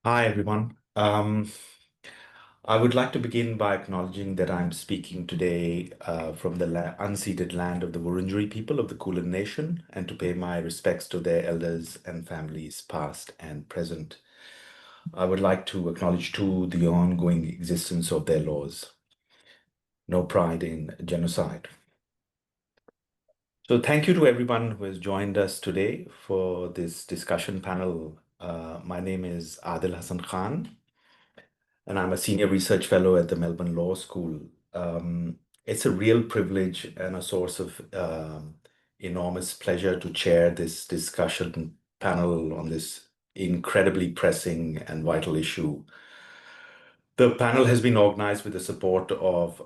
Hi, everyone. I would like to begin by acknowledging that I'm speaking today from the unceded land of the Wurundjeri people of the Kulin Nation, and to pay my respects to their elders and families, past and present. I would like to acknowledge, too, the ongoing existence of their laws. No pride in genocide. So, thank you to everyone who has joined us today for this discussion panel. My name is Adil Hassan Khan, and I'm a senior research fellow at the Melbourne Law School. It's a real privilege and a source of enormous pleasure to chair this discussion panel on this incredibly pressing and vital issue. The panel has been organized with the support of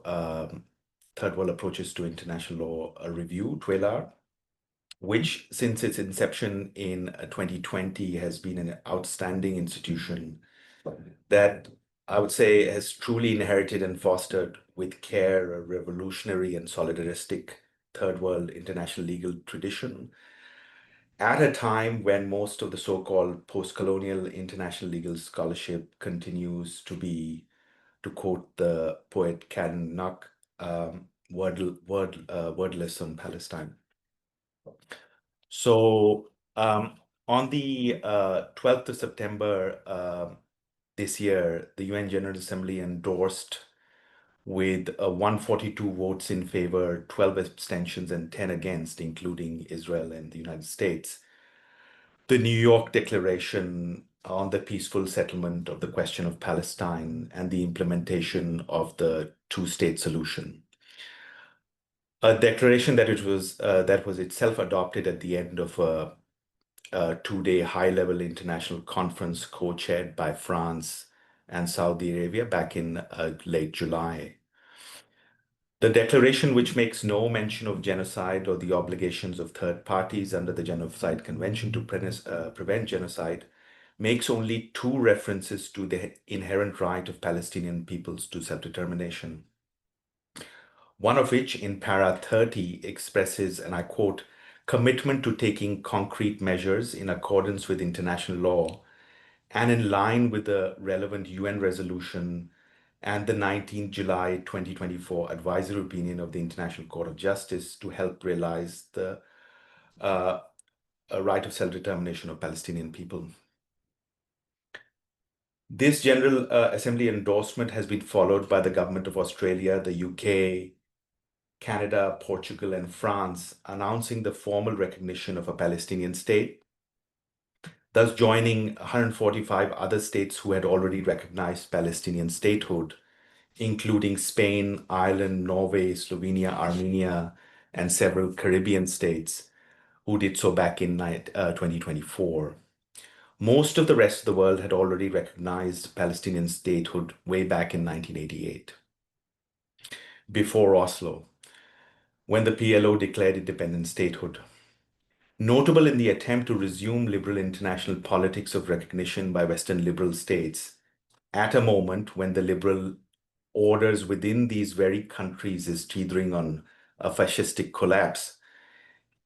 Third World Approaches to International Law Review, TWAIL, which since its inception in 2020 has been an outstanding institution that I would say has truly inherited and fostered with care a revolutionary and solidaristic third world international legal tradition at a time when most of the so-called post-colonial international legal scholarship continues to be, to quote the poet Kanak, wordless on Palestine. So on the 12th of September this year, the UN General Assembly endorsed with 142 votes in favor, 12 abstentions, and 10 against, including Israel and the United States, the New York Declaration on the peaceful settlement of the question of Palestine and the implementation of the two-state solution. A declaration that was itself adopted at the end of a two-day high-level international conference co-chaired by France and Saudi Arabia back in late July. The declaration, which makes no mention of genocide or the obligations of third parties under the Genocide Convention to prevent genocide, makes only two references to the inherent right of Palestinian peoples to self-determination. One of which, in para 30, expresses, and I quote, commitment to taking concrete measures in accordance with international law and in line with the relevant UN resolution and the 19th July 2024 advisory opinion of the International Court of Justice to help realize the right of self-determination of Palestinian people. This General Assembly endorsement has been followed by the government of Australia, the UK, Canada, Portugal, and France, announcing the formal recognition of a Palestinian state, thus joining 145 other states who had already recognized Palestinian statehood, including Spain, Ireland, Norway, Slovenia, Armenia, and several Caribbean states who did so back in 2024. Most of the rest of the world had already recognized Palestinian statehood way back in 1988, before Oslo, when the PLO declared independent statehood. Notable in the attempt to resume liberal international politics of recognition by Western liberal states, at a moment when the liberal orders within these very countries is teetering on a fascistic collapse,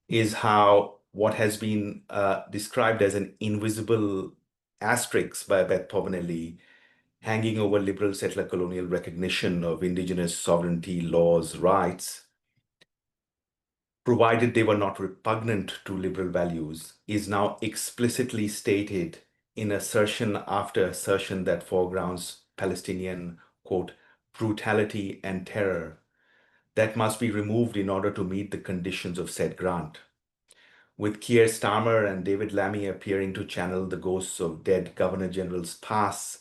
is how what has been described as an invisible asterisk by Beth Povinelli hanging over liberal settler colonial recognition of indigenous sovereignty, laws, rights, provided they were not repugnant to liberal values, is now explicitly stated in assertion after assertion that foregrounds Palestinian, quote, brutality and terror that must be removed in order to meet the conditions of said grant. With Keir Starmer and David Lammy appearing to channel the ghosts of dead Governor Generals past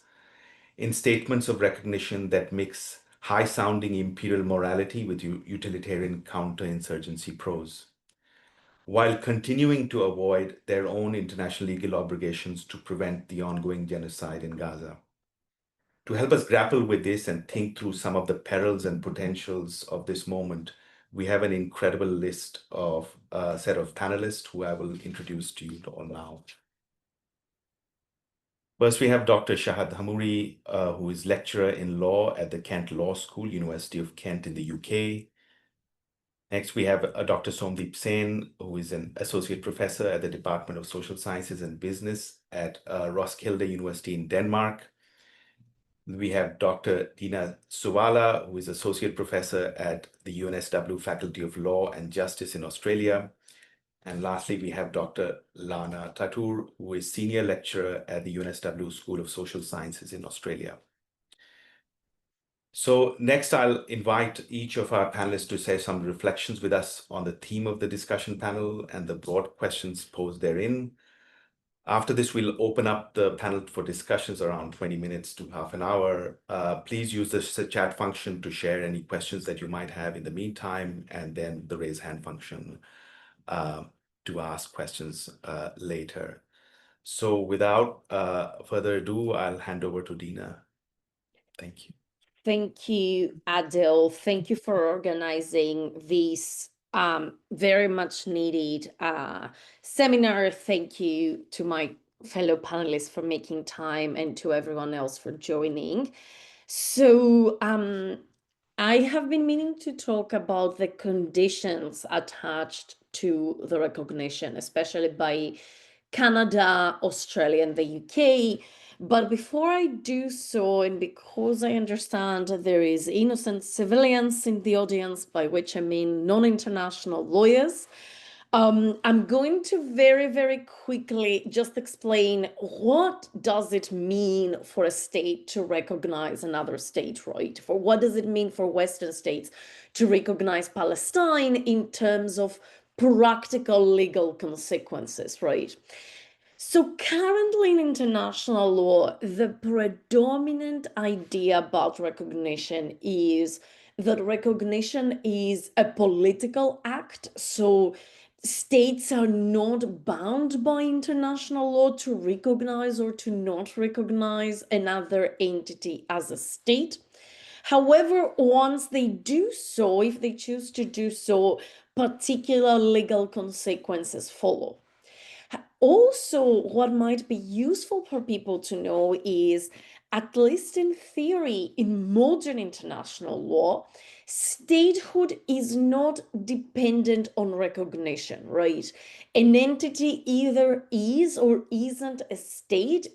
in statements of recognition that mix high-sounding imperial morality with utilitarian counterinsurgency prose, while continuing to avoid their own international legal obligations to prevent the ongoing genocide in Gaza. To help us grapple with this and think through some of the perils and potentials of this moment, we have an incredible list of set of panelists who I will introduce to you all now. First, we have Dr. Shahad Hamouri, who is lecturer in law at the Kent Law School, University of Kent in the UK. Next, we have Dr. Somdeep Sen, who is an associate professor at the Department of Social Sciences and Business at Roskilde University in Denmark. We have Dr. Dina Suwala, who is associate professor at the UNSW Faculty of Law and Justice in Australia. And lastly, we have Dr. Lana Tatur, who is senior lecturer at the UNSW School of Social Sciences in Australia. So next, I'll invite each of our panelists to share some reflections with us on the theme of the discussion panel and the broad questions posed therein. After this, we'll open up the panel for discussions around 20 minutes to half an hour. Please use the chat function to share any questions that you might have in the meantime, and then the raise hand function to ask questions later. So without further ado, I'll hand over to Dina. Thank you. Thank you, Adil. Thank you for organizing this very much needed seminar. Thank you to my fellow panelists for making time and to everyone else for joining. So I have been meaning to talk about the conditions attached to the recognition, especially by Canada, Australia, and the UK. But before I do so, and because I understand there is innocent civilians in the audience, by which I mean non-international lawyers, I'm going to very, very quickly just explain what does it mean for a state to recognize another state, right? For what does it mean for Western states to recognize Palestine in terms of practical legal consequences, right? So currently in international law, the predominant idea about recognition is that recognition is a political act. So states are not bound by international law to recognize or to not recognize another entity as a state. However, once they do so, if they choose to do so, particular legal consequences follow. Also, what might be useful for people to know is, at least in theory, in modern international law, statehood is not dependent on recognition, right? An entity either is or isn't a state,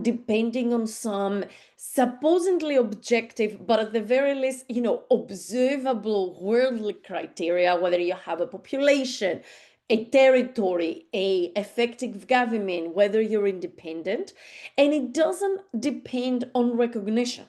depending on some supposedly objective, but at the very least, observable worldly criteria, whether you have a population, a territory, a effective government, whether you're independent, and it doesn't depend on recognition.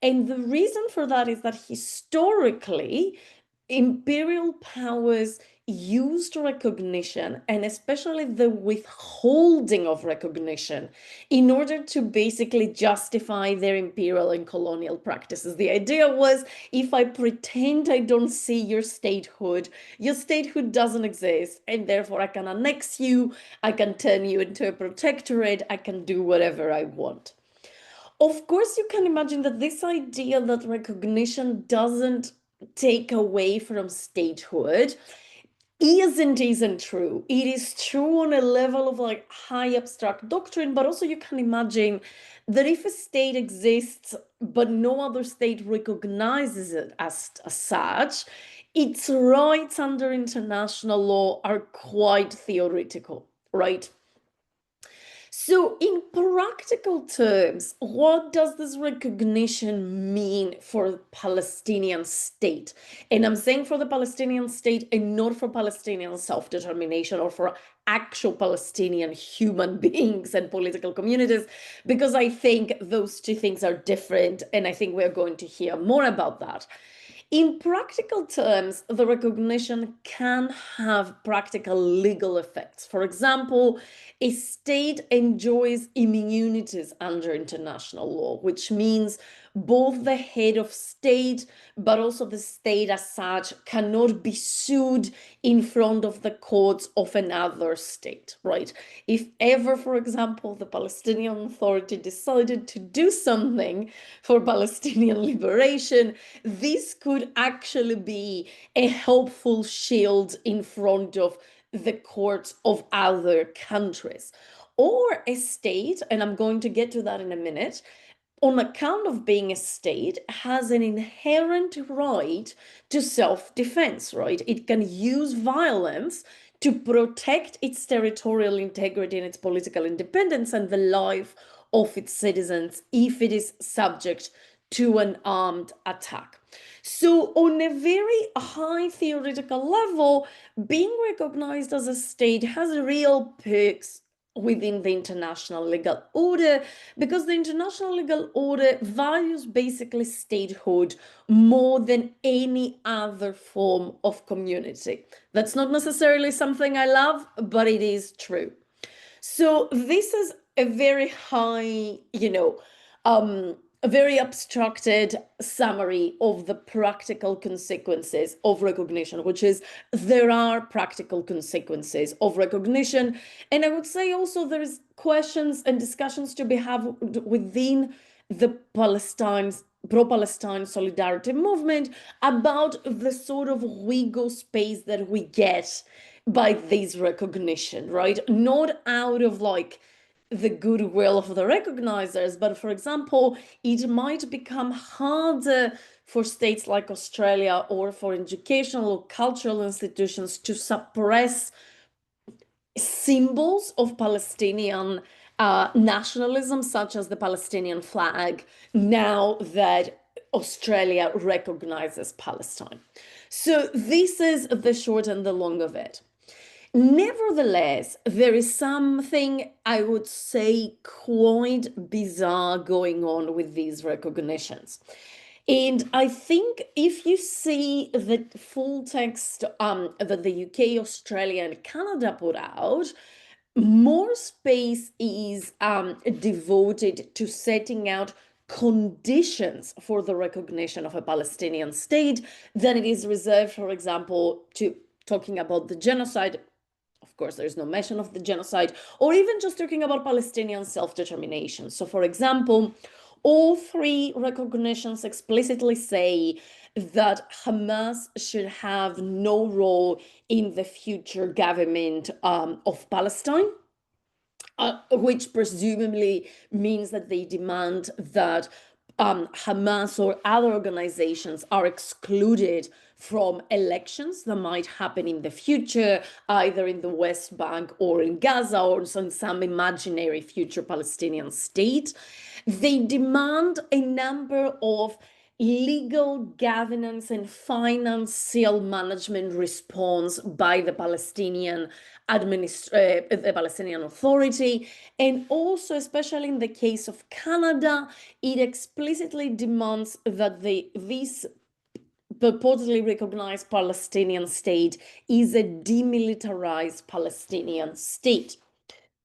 And the reason for that is that historically, imperial powers used recognition, and especially the withholding of recognition, in order to basically justify their imperial and colonial practices. The idea was, if I pretend I don't see your statehood doesn't exist, and therefore I can annex you, I can turn you into a protectorate, I can do whatever I want. Of course, you can imagine that this idea that recognition doesn't take away from statehood isn't true. It is true on a level of like high abstract doctrine, but also you can imagine that if a state exists but no other state recognizes it as such, its rights under international law are quite theoretical, right? So, in practical terms, what does this recognition mean for the Palestinian state? And I'm saying for the Palestinian state and not for Palestinian self-determination or for actual Palestinian human beings and political communities, because I think those two things are different, and I think we're going to hear more about that. In practical terms, the recognition can have practical legal effects. For example, a state enjoys immunities under international law, which means both the head of state, but also the state as such, cannot be sued in front of the courts of another state, right? If ever, for example, the Palestinian Authority decided to do something for Palestinian liberation, this could actually be a helpful shield in front of the courts of other countries. Or a state, and I'm going to get to that in a minute, on account of being a state, has an inherent right to self-defense, right? It can use violence to protect its territorial integrity and its political independence and the life of its citizens if it is subject to an armed attack. So, on a very high theoretical level, being recognized as a state has real perks within the international legal order, because the international legal order values basically statehood more than any other form of community. That's not necessarily something I love, but it is true. So this is a very high, a very abstracted summary of the practical consequences of recognition, which is there are practical consequences of recognition. And I would say also there's questions and discussions to be had within the pro-Palestine solidarity movement about the sort of wiggle space that we get by this recognition, right? Not out of like the goodwill of the recognizers, but for example, it might become harder for states like Australia or for educational or cultural institutions to suppress symbols of Palestinian nationalism, such as the Palestinian flag, now that Australia recognizes Palestine. So this is the short and the long of it. Nevertheless, there is something I would say quite bizarre going on with these recognitions. And I think if you see the full text that the UK, Australia, and Canada put out, more space is devoted to setting out conditions for the recognition of a Palestinian state than it is reserved, for example, to talking about the genocide. Of course, there is no mention of the genocide, or even just talking about Palestinian self-determination. So, for example, all three recognitions explicitly say that Hamas should have no role in the future government of Palestine. Which presumably means that they demand that Hamas or other organizations are excluded from elections that might happen in the future, either in the West Bank or in Gaza or in some imaginary future Palestinian state. They demand a number of legal governance and financial management response by the Palestinian the Palestinian Authority, and also, especially in the case of Canada, it explicitly demands that this purportedly recognized Palestinian state is a demilitarized Palestinian state.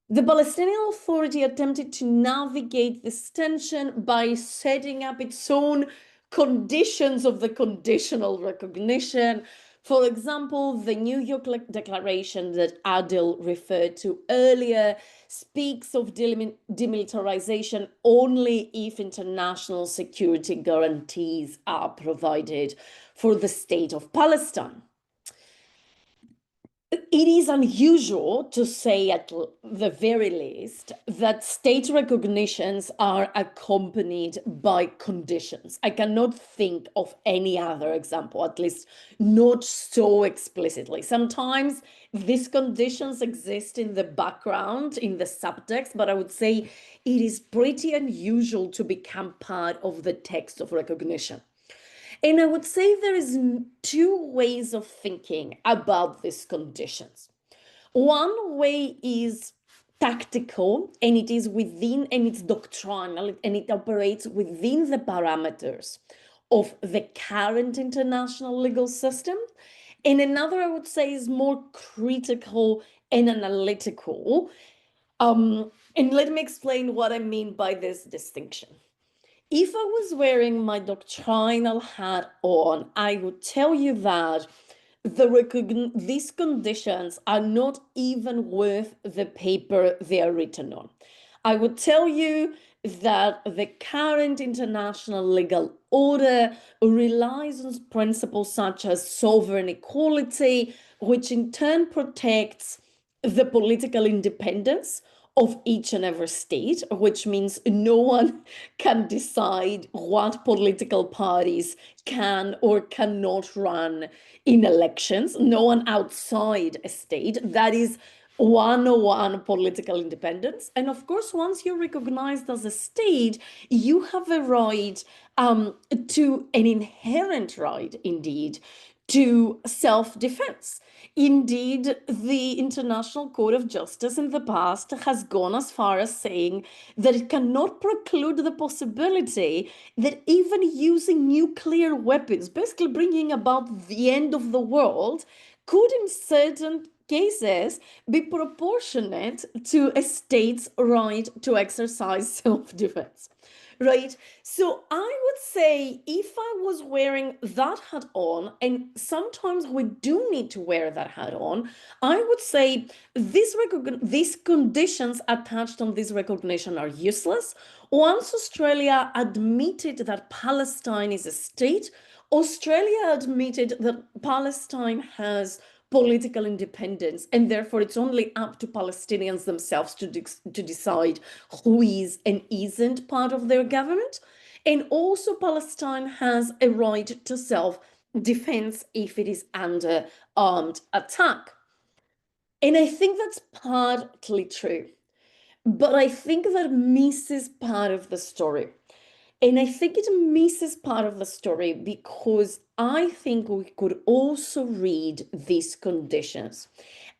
The Palestinian Authority attempted to navigate this tension by setting up its own conditions of the conditional recognition. For example, the New York Declaration that Adil referred to earlier speaks of demilitarization only if international security guarantees are provided for the state of Palestine. It is unusual to say, at the very least, that state recognitions are accompanied by conditions. I cannot think of any other example, at least not so explicitly. Sometimes these conditions exist in the background, in the subtext, but I would say it is pretty unusual to become part of the text of recognition. And I would say there is two ways of thinking about these conditions. One way is tactical, and it is within, and it's doctrinal, and it operates within the parameters of the current international legal system. And another, I would say, is more critical and analytical. And let me explain what I mean by this distinction. If I was wearing my doctrinal hat on, I would tell you that these conditions are not even worth the paper they are written on. I would tell you that the current international legal order relies on principles such as sovereign equality, which in turn protects the political independence of each and every state, which means no one can decide what political parties can or cannot run in elections. No one outside a state. That is 101 political independence. And of course, once you're recognized as a state, you have a right to an inherent right, indeed, to self-defense. Indeed, the International Court of Justice in the past has gone as far as saying that it cannot preclude the possibility that even using nuclear weapons, basically bringing about the end of the world, could in certain cases be proportionate to a state's right to exercise self-defense. Right. So I would say if I was wearing that hat on, and sometimes we do need to wear that hat on, I would say these conditions attached on this recognition are useless. Once Australia admitted that Palestine is a state, Australia admitted that Palestine has political independence, and therefore it's only up to Palestinians themselves to decide who is and isn't part of their government. And also, Palestine has a right to self-defense if it is under armed attack. And I think that's partly true, but I think that misses part of the story. And I think it misses part of the story because I think we could also read these conditions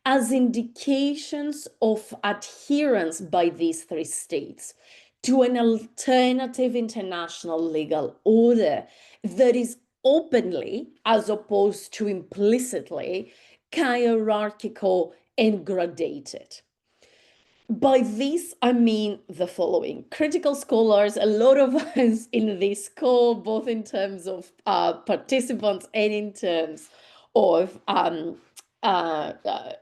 as indications of adherence by these three states to an alternative international legal order that is openly, as opposed to implicitly, hierarchical and gradated. By this, I mean the following. Critical scholars, a lot of us in this call, both in terms of participants and in terms of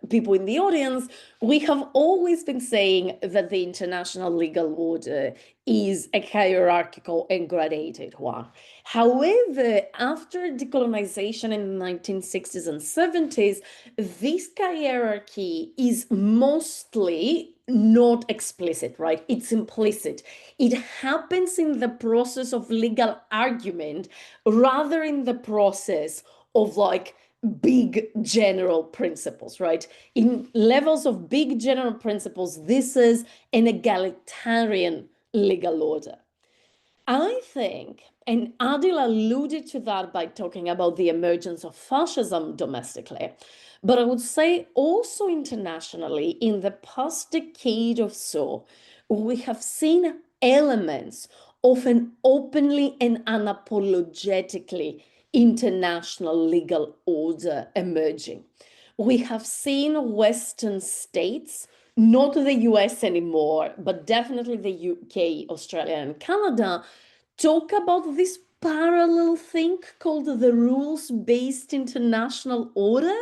people in the audience, we have always been saying that the international legal order is a hierarchical and gradated one. However, after decolonization in the 1960s and 70s, this hierarchy is mostly not explicit, right? It's implicit. It happens in the process of legal argument rather in the process of like big general principles, right? In levels of big general principles, this is an egalitarian legal order. I think, and Adil alluded to that by talking about the emergence of fascism domestically, but I would say also internationally, in the past decade or so, we have seen elements of an openly and unapologetically international legal order emerging. We have seen Western states, not the US anymore, but definitely the UK, Australia, and Canada, talk about this parallel thing called the rules-based international order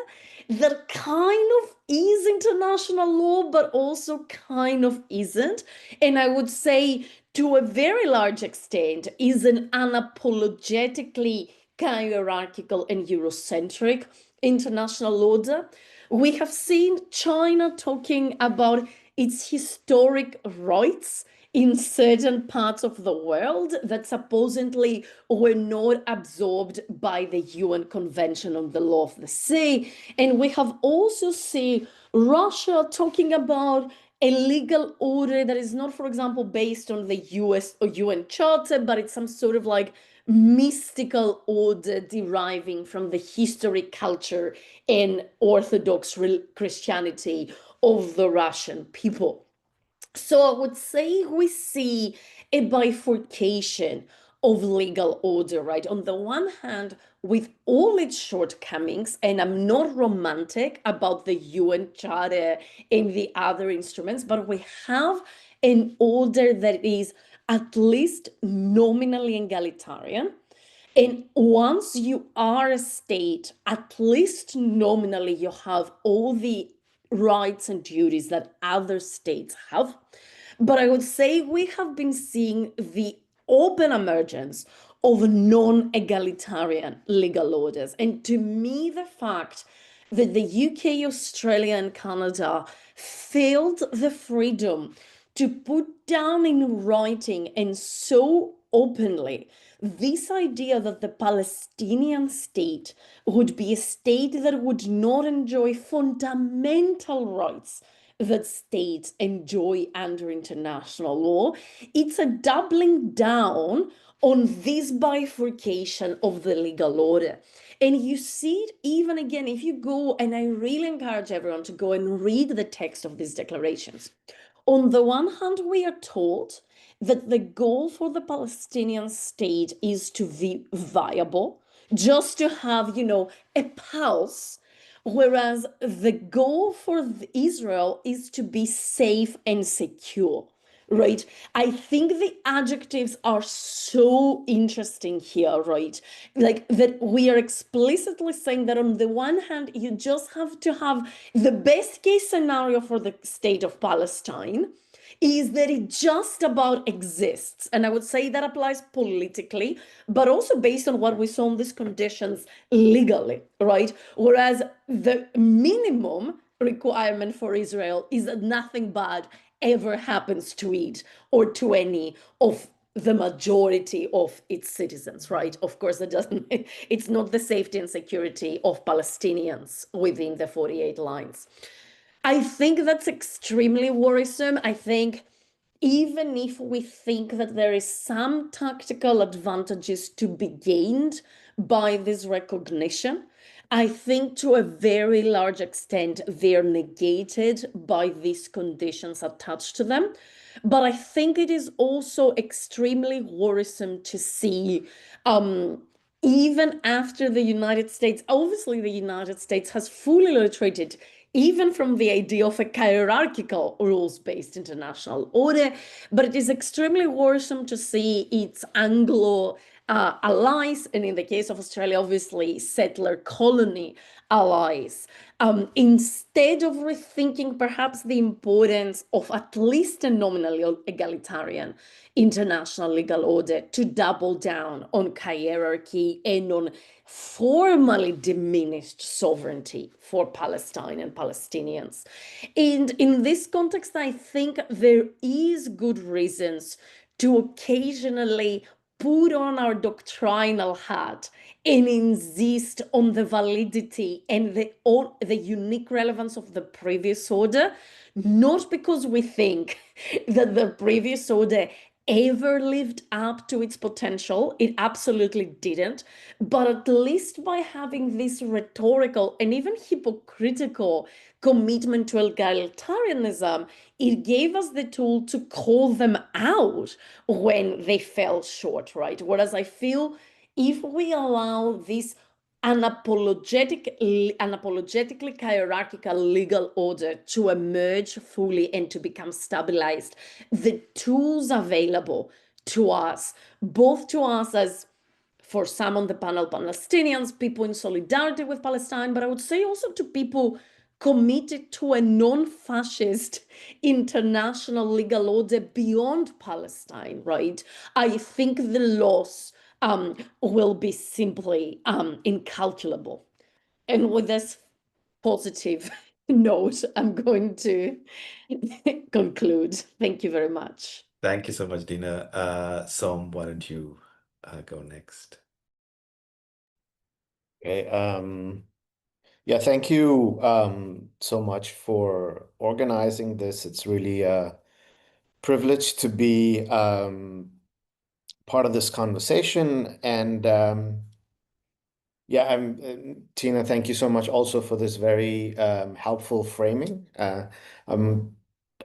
that kind of is international law, but also kind of isn't. And I would say to a very large extent is an unapologetically hierarchical and Eurocentric international order. We have seen China talking about its historic rights in certain parts of the world that supposedly were not absorbed by the UN Convention on the Law of the Sea. And we have also seen Russia talking about a legal order that is not, for example, based on the US or UN Charter, but it's some sort of like mystical order deriving from the history, culture, and Orthodox Christianity of the Russian people. So I would say we see a bifurcation of legal order, right? On the one hand, with all its shortcomings, and I'm not romantic about the UN Charter and the other instruments, but we have an order that is at least nominally egalitarian. And once you are a state, at least nominally, you have all the rights and duties that other states have. But I would say we have been seeing the open emergence of non-egalitarian legal orders. And to me, the fact that the UK, Australia, and Canada felt the freedom to put down in writing and so openly this idea that the Palestinian state would be a state that would not enjoy fundamental rights that states enjoy under international law. It's a doubling down on this bifurcation of the legal order. And you see it even again if you go, and I really encourage everyone to go and read the text of these declarations. On the one hand, we are told that the goal for the Palestinian state is to be viable, just to have, a pulse, whereas the goal for Israel is to be safe and secure. Right. I think the adjectives are so interesting here, right? Like that we are explicitly saying that on the one hand, you just have to have the best case scenario for the state of Palestine is that it just about exists. And I would say that applies politically, but also based on what we saw in these conditions legally, right? Whereas the minimum requirement for Israel is that nothing bad ever happens to it or to any of the majority of its citizens, right? Of course, it doesn't, it's not the safety and security of Palestinians within the 48 lines. I think that's extremely worrisome. I think even if we think that there is some tactical advantages to be gained by this recognition, I think to a very large extent they're negated by these conditions attached to them. But I think it is also extremely worrisome to see, even after the United States, obviously the United States has fully retreated even from the idea of a hierarchical rules-based international order, but it is extremely worrisome to see its Anglo allies, and in the case of Australia, obviously settler colony allies, instead of rethinking perhaps the importance of at least a nominally egalitarian international legal order, to double down on hierarchy and on formally diminished sovereignty for Palestine and Palestinians. And in this context, I think there is good reasons to occasionally put on our doctrinal hat and insist on the validity and the unique relevance of the previous order, not because we think that the previous order ever lived up to its potential. It absolutely didn't. But at least by having this rhetorical and even hypocritical commitment to egalitarianism, it gave us the tool to call them out when they fell short, right? Whereas I feel if we allow this unapologetically hierarchical legal order to emerge fully and to become stabilized, the tools available to us, both to us as, for some on the panel, Palestinians, people in solidarity with Palestine, but I would say also to people committed to a non-fascist international legal order beyond Palestine, right? I think the loss will be simply incalculable. And with this positive note, I'm going to conclude. Thank you very much. Thank you so much, Dina. Som, why don't you go next? Okay. Yeah, thank you so much for organizing this. It's really a privilege to be part of this conversation. And yeah, Tina, thank you so much also for this very helpful framing. A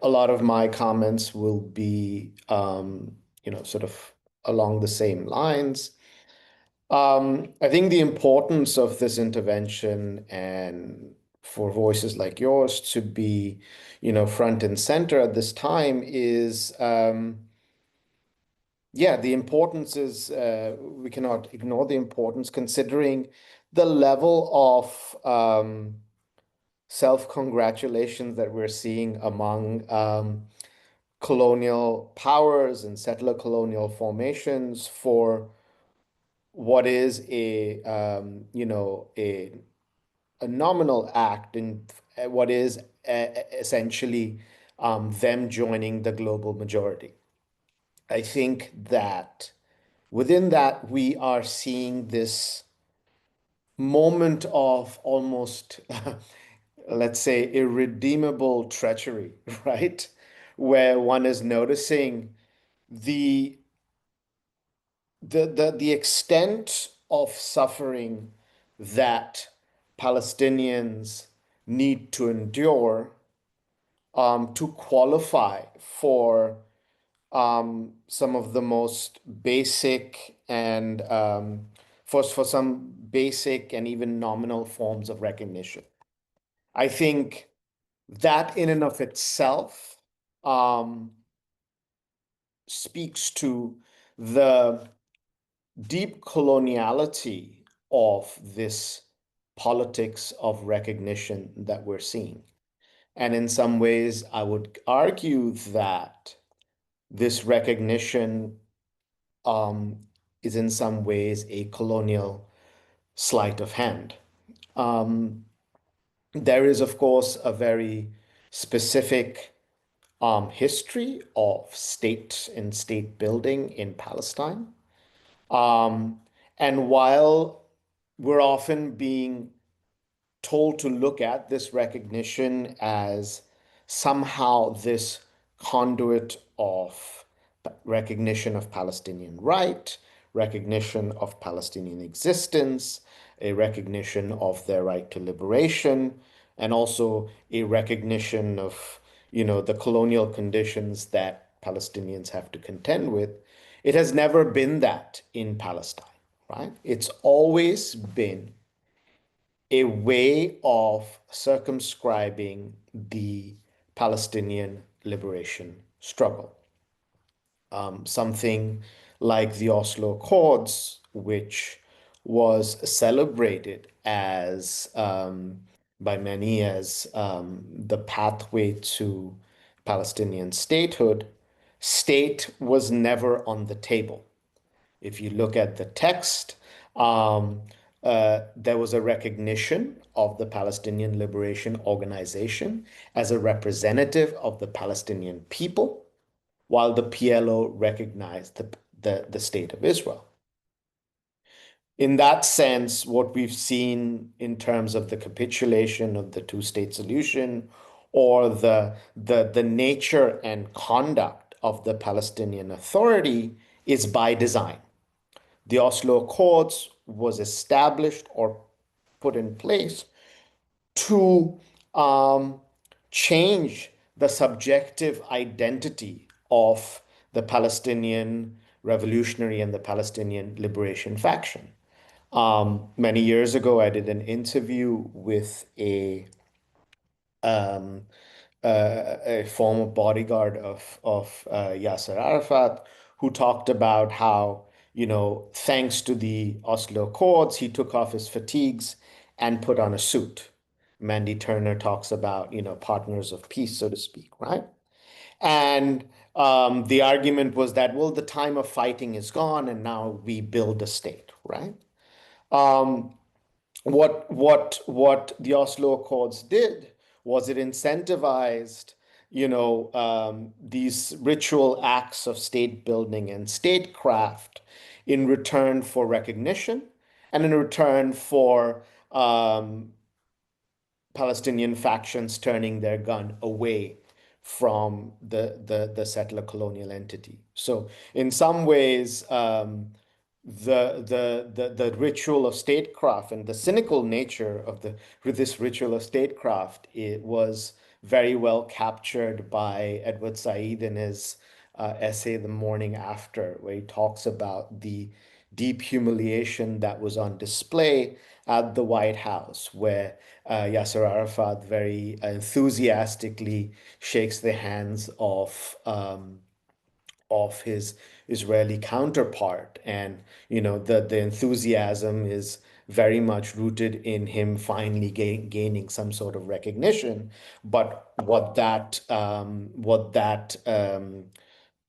lot of my comments will be, sort of along the same lines. I think the importance of this intervention and for voices like yours to be, front and center at this time is, yeah, the importance is, we cannot ignore the importance considering the level of self-congratulations that we're seeing among colonial powers and settler colonial formations for what is a a nominal act in what is essentially them joining the global majority. I think that within that, we are seeing this moment of almost, let's say, irredeemable treachery, right? Where one is noticing the the extent of suffering that Palestinians need to endure to qualify for some of the most basic and for some basic and even nominal forms of recognition. I think that in and of itself um, speaks to the deep coloniality of this politics of recognition that we're seeing. And in some ways, I would argue that this recognition um, is in some ways a colonial sleight of hand. Um, there is, of course, a very specific history of state and state building in Palestine. Um, and while we're often being told to look at this recognition as somehow this conduit of recognition of Palestinian right, recognition of Palestinian existence, a recognition of their right to liberation, and also a recognition of, the colonial conditions that Palestinians have to contend with. It has never been that in Palestine, right? It's always been a way of circumscribing the Palestinian liberation struggle. Something like the Oslo Accords, which was celebrated as by many as the pathway to Palestinian statehood, state was never on the table. If you look at the text, um, there was a recognition of the Palestinian Liberation Organization as a representative of the Palestinian people, while the PLO recognized the state of Israel. In that sense, what we've seen in terms of the capitulation of the two-state solution or the nature and conduct of the Palestinian Authority is by design. The Oslo Accords was established or put in place to change the subjective identity of the Palestinian revolutionary and the Palestinian liberation faction. Many years ago, I did an interview with um, a former bodyguard of Yasser Arafat, who talked about how, thanks to the Oslo Accords, he took off his fatigues and put on a suit. Mandy Turner talks about, partners of peace, so to speak, right? And the argument was that, well, the time of fighting is gone, and now we build a state, right? Um, what the Oslo Accords did was it incentivized, these ritual acts of state building and statecraft in return for recognition and in return for Palestinian factions turning their gun away from the settler colonial entity. So in some ways, the ritual of statecraft and the cynical nature of this ritual of statecraft, it was very well captured by Edward Said in his essay The Morning After, where he talks about the deep humiliation that was on display at the White House, where Yasser Arafat very enthusiastically shakes the hands of his Israeli counterpart. And, the enthusiasm is very much rooted in him finally gaining some sort of recognition. But what that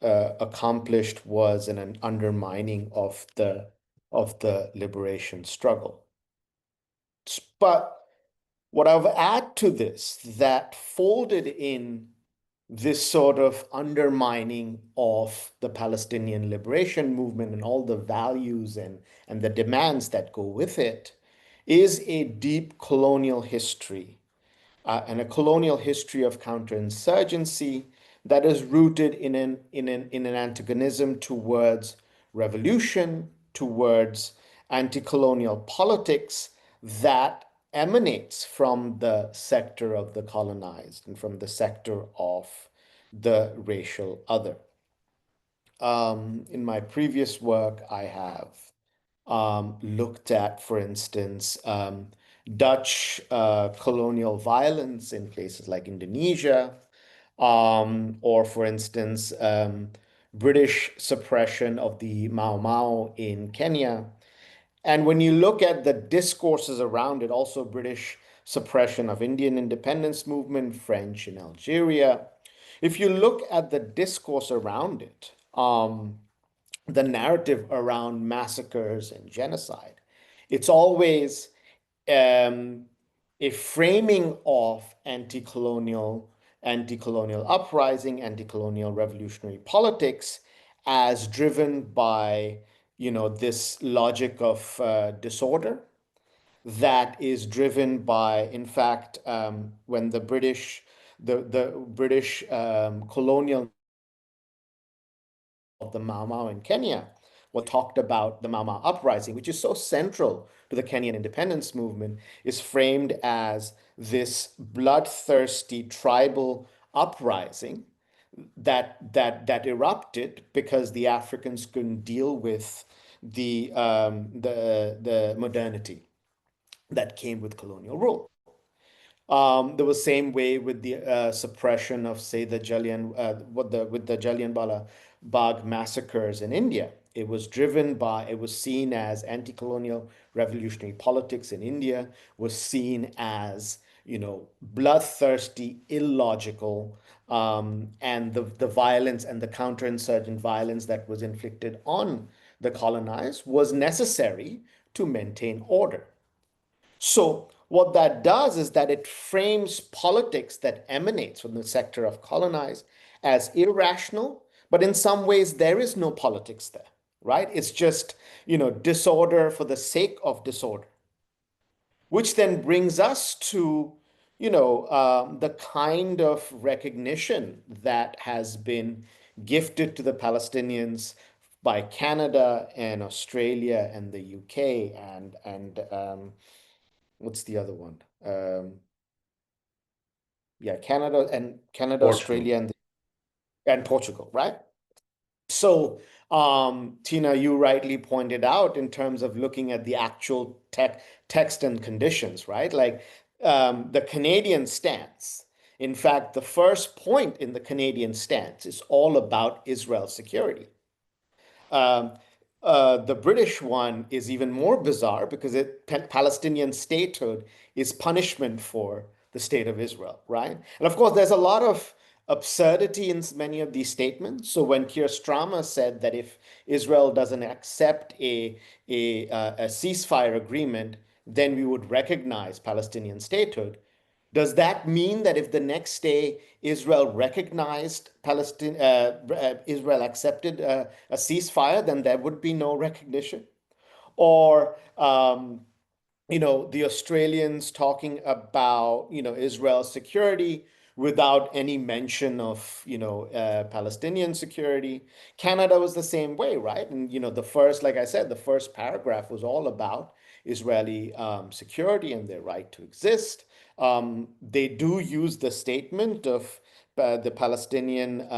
accomplished was an undermining of the liberation struggle. But What I've add to this that folded in this sort of undermining of the Palestinian liberation movement and all the values and the demands that go with it is a deep colonial history and a colonial history of counterinsurgency that is rooted in an antagonism towards revolution, towards anti-colonial politics that emanates from the sector of the colonized and from the sector of the racial other. In my previous work, I have looked at, for instance, Dutch colonial violence in places like Indonesia, or, for instance, British suppression of the Mau Mau in Kenya. And when you look at the discourses around it, also British suppression of Indian independence movement, French in Algeria. If you look at the discourse around it, the narrative around massacres and genocide, it's always a framing of anti-colonial uprising, anti-colonial revolutionary politics as driven by, this logic of disorder that is driven by, in fact, when the British colonial of the Mau Mau in Kenya, what talked about the Mau Mau uprising, which is so central to the Kenyan independence movement, is framed as this bloodthirsty tribal uprising that erupted because the Africans couldn't deal with the modernity that came with colonial rule. There was same way with the suppression of, say, the with the Jallianwala Bagh massacres in India. It was seen as anti-colonial revolutionary politics in India, was seen as, bloodthirsty, illogical, and the violence and the counterinsurgent violence that was inflicted on the colonized was necessary to maintain order. So what that does is that it frames politics that emanates from the sector of colonized as irrational, but in some ways there is no politics there, right? It's just, disorder for the sake of disorder, which then brings us to, the kind of recognition that has been gifted to the Palestinians by Canada and Australia and the UK and what's the other one? Canada, Portugal. Australia, and Portugal, right? So, Tina, you rightly pointed out in terms of looking at the actual text and conditions, right? Like the Canadian stance. In fact, the first point in the Canadian stance is all about Israel's security. The British one is even more bizarre because Palestinian statehood is punishment for the state of Israel, right? And of course, there's a lot of absurdity in many of these statements. So when Keir Starmer said that if Israel doesn't accept a ceasefire agreement, then we would recognize Palestinian statehood. Does that mean that if the next day Israel recognized Palestine, Israel accepted a ceasefire, then there would be no recognition? Or, the Australians talking about, Israel's security without any mention of, Palestinian security. Canada was the same way, right? And, like I said, the first paragraph was all about Israeli security and their right to exist. They do use the statement of the Palestinian,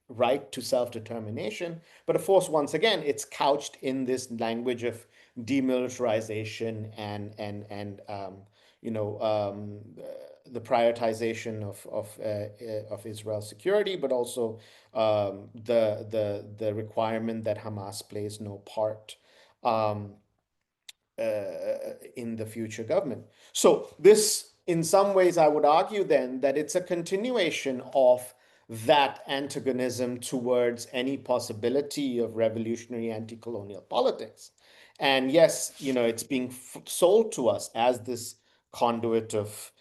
right to self-determination. But of course, once again, it's couched in this language of demilitarization and the prioritization of Israel's security, but also the requirement that Hamas plays no part in the future government. So this, in some ways, I would argue then that it's a continuation of that antagonism towards any possibility of revolutionary anti-colonial politics. And yes, it's being sold to us as this conduit of,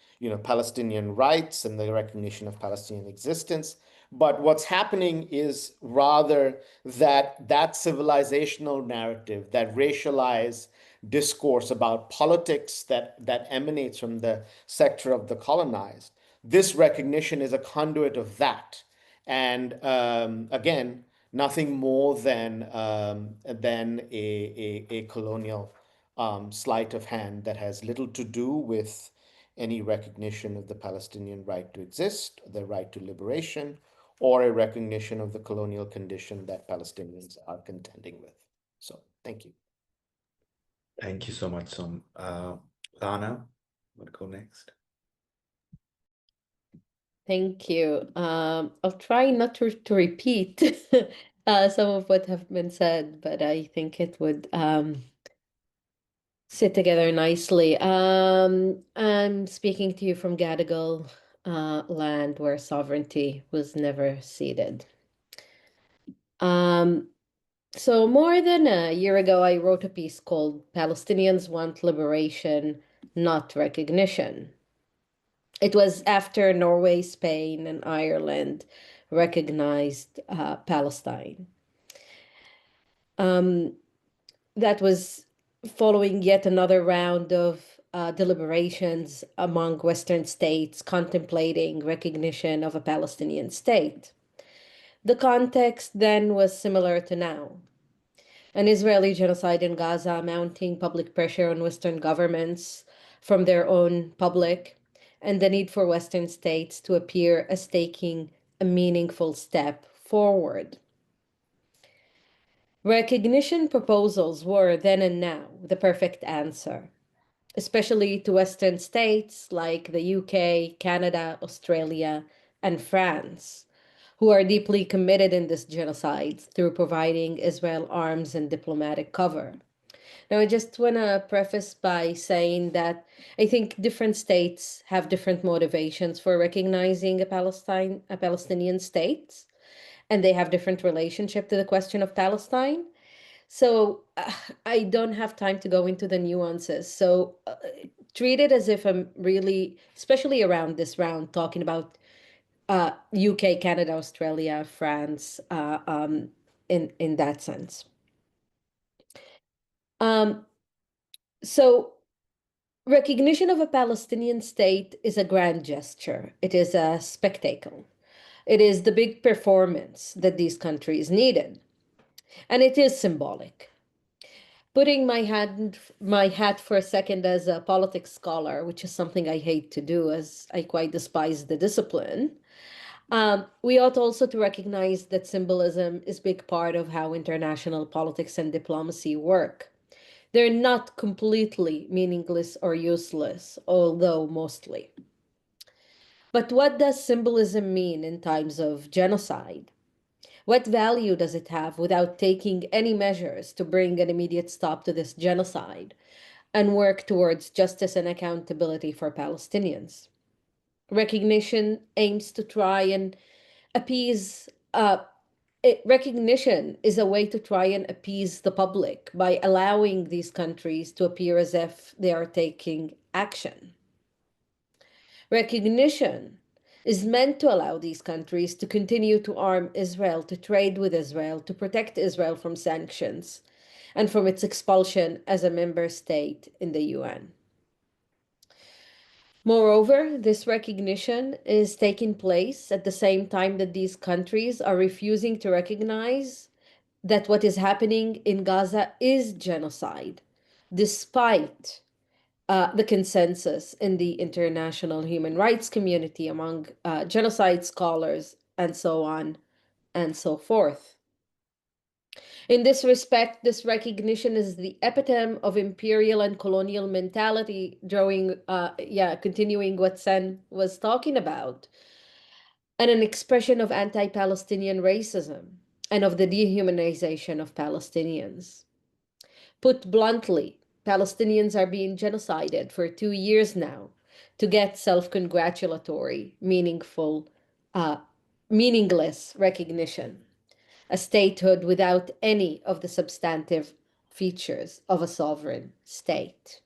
Palestinian rights and the recognition of Palestinian existence. But what's happening is rather that civilizational narrative, that racialized discourse about politics that emanates from the sector of the colonized, this recognition is a conduit of that. And again, nothing more than a colonial sleight of hand that has little to do with any recognition of the Palestinian right to exist, the right to liberation, or a recognition of the colonial condition that Palestinians are contending with. So, thank you. Thank you so much, Som. Lana, want to go next? Thank you. I'll try not to repeat some of what have been said, but I think it would sit together nicely. I'm speaking to you from Gadigal land where sovereignty was never ceded. So more than a year ago, I wrote a piece called Palestinians Want Liberation, Not Recognition. It was after Norway, Spain, and Ireland recognized Palestine. That was following yet another round of deliberations among Western states contemplating recognition of a Palestinian state. The context then was similar to now. An Israeli genocide in Gaza, mounting public pressure on Western governments from their own public, and the need for Western states to appear as taking a meaningful step forward. Recognition proposals were then and now the perfect answer, especially to Western states like the UK, Canada, Australia, and France, who are deeply committed in this genocide through providing Israel arms and diplomatic cover. Now, I just want to preface by saying that I think different states have different motivations for recognizing a Palestinian state, and they have different relationship to the question of Palestine. So I don't have time to go into the nuances. So treat it as if I'm really, especially around this round, talking about UK, Canada, Australia, France, in that sense. So recognition of a Palestinian state is a grand gesture. It is a spectacle. It is the big performance that these countries needed. And it is symbolic. Putting my hat for a second as a politics scholar, which is something I hate to do as I quite despise the discipline, we ought also to recognize that symbolism is a big part of how international politics and diplomacy work. They're not completely meaningless or useless, although mostly. But what does symbolism mean in times of genocide? What value does it have without taking any measures to bring an immediate stop to this genocide and work towards justice and accountability for Palestinians? Recognition aims to try and appease recognition is a way to try and appease the public by allowing these countries to appear as if they are taking action. Recognition is meant to allow these countries to continue to arm Israel, to trade with Israel, to protect Israel from sanctions and from its expulsion as a member state in the UN. Moreover, this recognition is taking place at the same time that these countries are refusing to recognize that what is happening in Gaza is genocide, despite the consensus in the international human rights community among genocide scholars and so on and so forth. In this respect, this recognition is the epitome of imperial and colonial mentality, continuing what Sen was talking about, and an expression of anti-Palestinian racism and of the dehumanization of Palestinians. Put bluntly, Palestinians are being genocided for 2 years now to get self-congratulatory, meaningless recognition, a statehood without any of the substantive features of a sovereign state.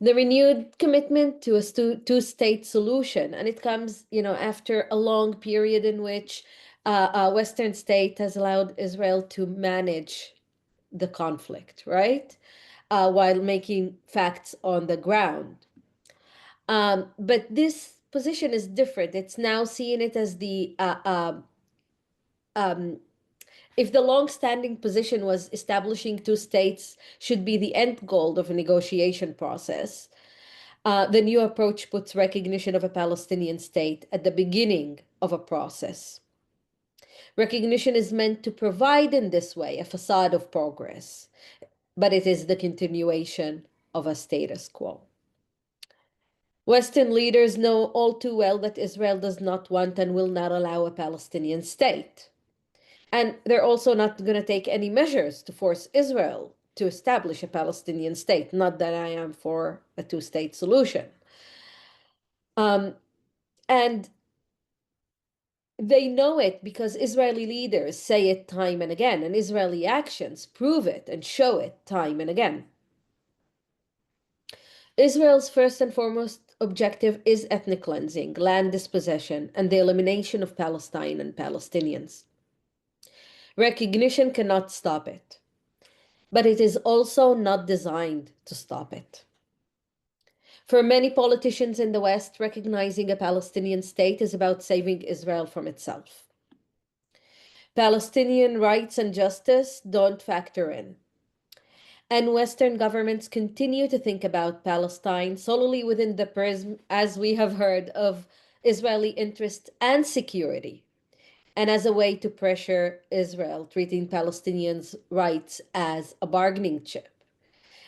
The renewed commitment to a two-state solution, and it comes, after a long period in which a Western state has allowed Israel to manage the conflict, right? While making facts on the ground. But this position is different. It's now seeing it as the if the long-standing position was establishing two states should be the end goal of a negotiation process, the new approach puts recognition of a Palestinian state at the beginning of a process. Recognition is meant to provide in this way a facade of progress, but it is the continuation of a status quo. Western leaders know all too well that Israel does not want and will not allow a Palestinian state. And they're also not going to take any measures to force Israel to establish a Palestinian state. Not that I am for a two-state solution. And they know it because Israeli leaders say it time and again, and Israeli actions prove it and show it time and again. Israel's first and foremost objective is ethnic cleansing, land dispossession, and the elimination of Palestine and Palestinians. Recognition cannot stop it, but it is also not designed to stop it. For many politicians in the West, recognizing a Palestinian state is about saving Israel from itself. Palestinian rights and justice don't factor in. And Western governments continue to think about Palestine solely within the prism, as we have heard, of Israeli interest and security, and as a way to pressure Israel, treating Palestinians' rights as a bargaining chip.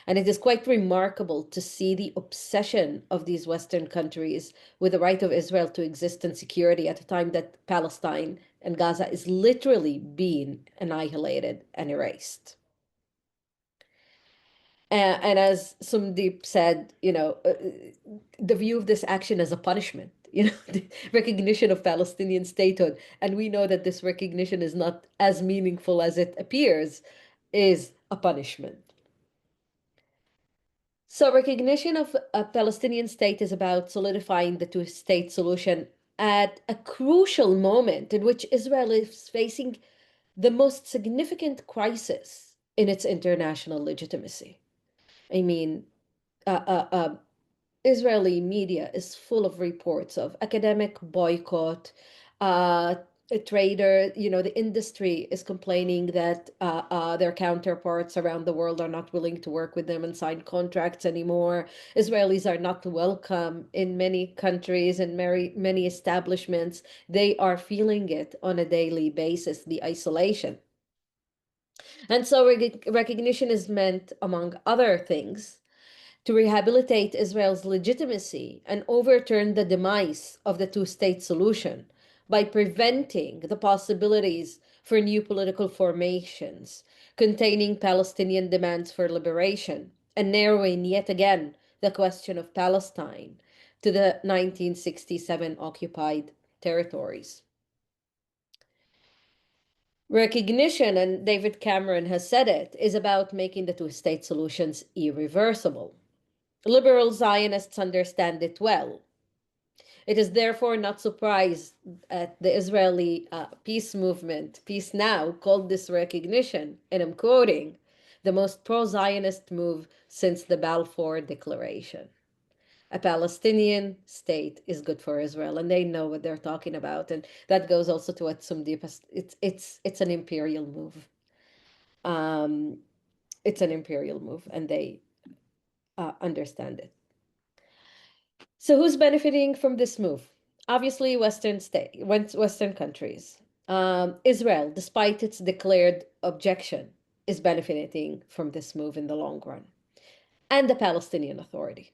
And it is quite remarkable to see the obsession of these Western countries with the right of Israel to exist in security at a time that Palestine and Gaza is literally being annihilated and erased. And as Sumdeep said, the view of this action as a punishment, the recognition of Palestinian statehood, and we know that this recognition is not as meaningful as it appears, is a punishment. So recognition of a Palestinian state is about solidifying the two-state solution at a crucial moment in which Israel is facing the most significant crisis in its international legitimacy. I mean, Israeli media is full of reports of academic boycott, a trader, the industry is complaining that their counterparts around the world are not willing to work with them and sign contracts anymore. Israelis are not welcome in many countries and many establishments. They are feeling it on a daily basis, the isolation. And so recognition is meant, among other things, to rehabilitate Israel's legitimacy and overturn the demise of the two-state solution by preventing the possibilities for new political formations containing Palestinian demands for liberation and narrowing yet again the question of Palestine to the 1967 occupied territories. Recognition, and David Cameron has said it, is about making the two-state solutions irreversible. Liberal Zionists understand it well. It is therefore not surprised at the Israeli peace movement, Peace Now, called this recognition, and I'm quoting, the most pro-Zionist move since the Balfour Declaration. A Palestinian state is good for Israel, and they know what they're talking about. And that goes also to what Sumdeep, it's an imperial move. It's an imperial move, and they understand it. So who's benefiting from this move? Obviously, Western countries. Israel, despite its declared objection, is benefiting from this move in the long run, and the Palestinian Authority.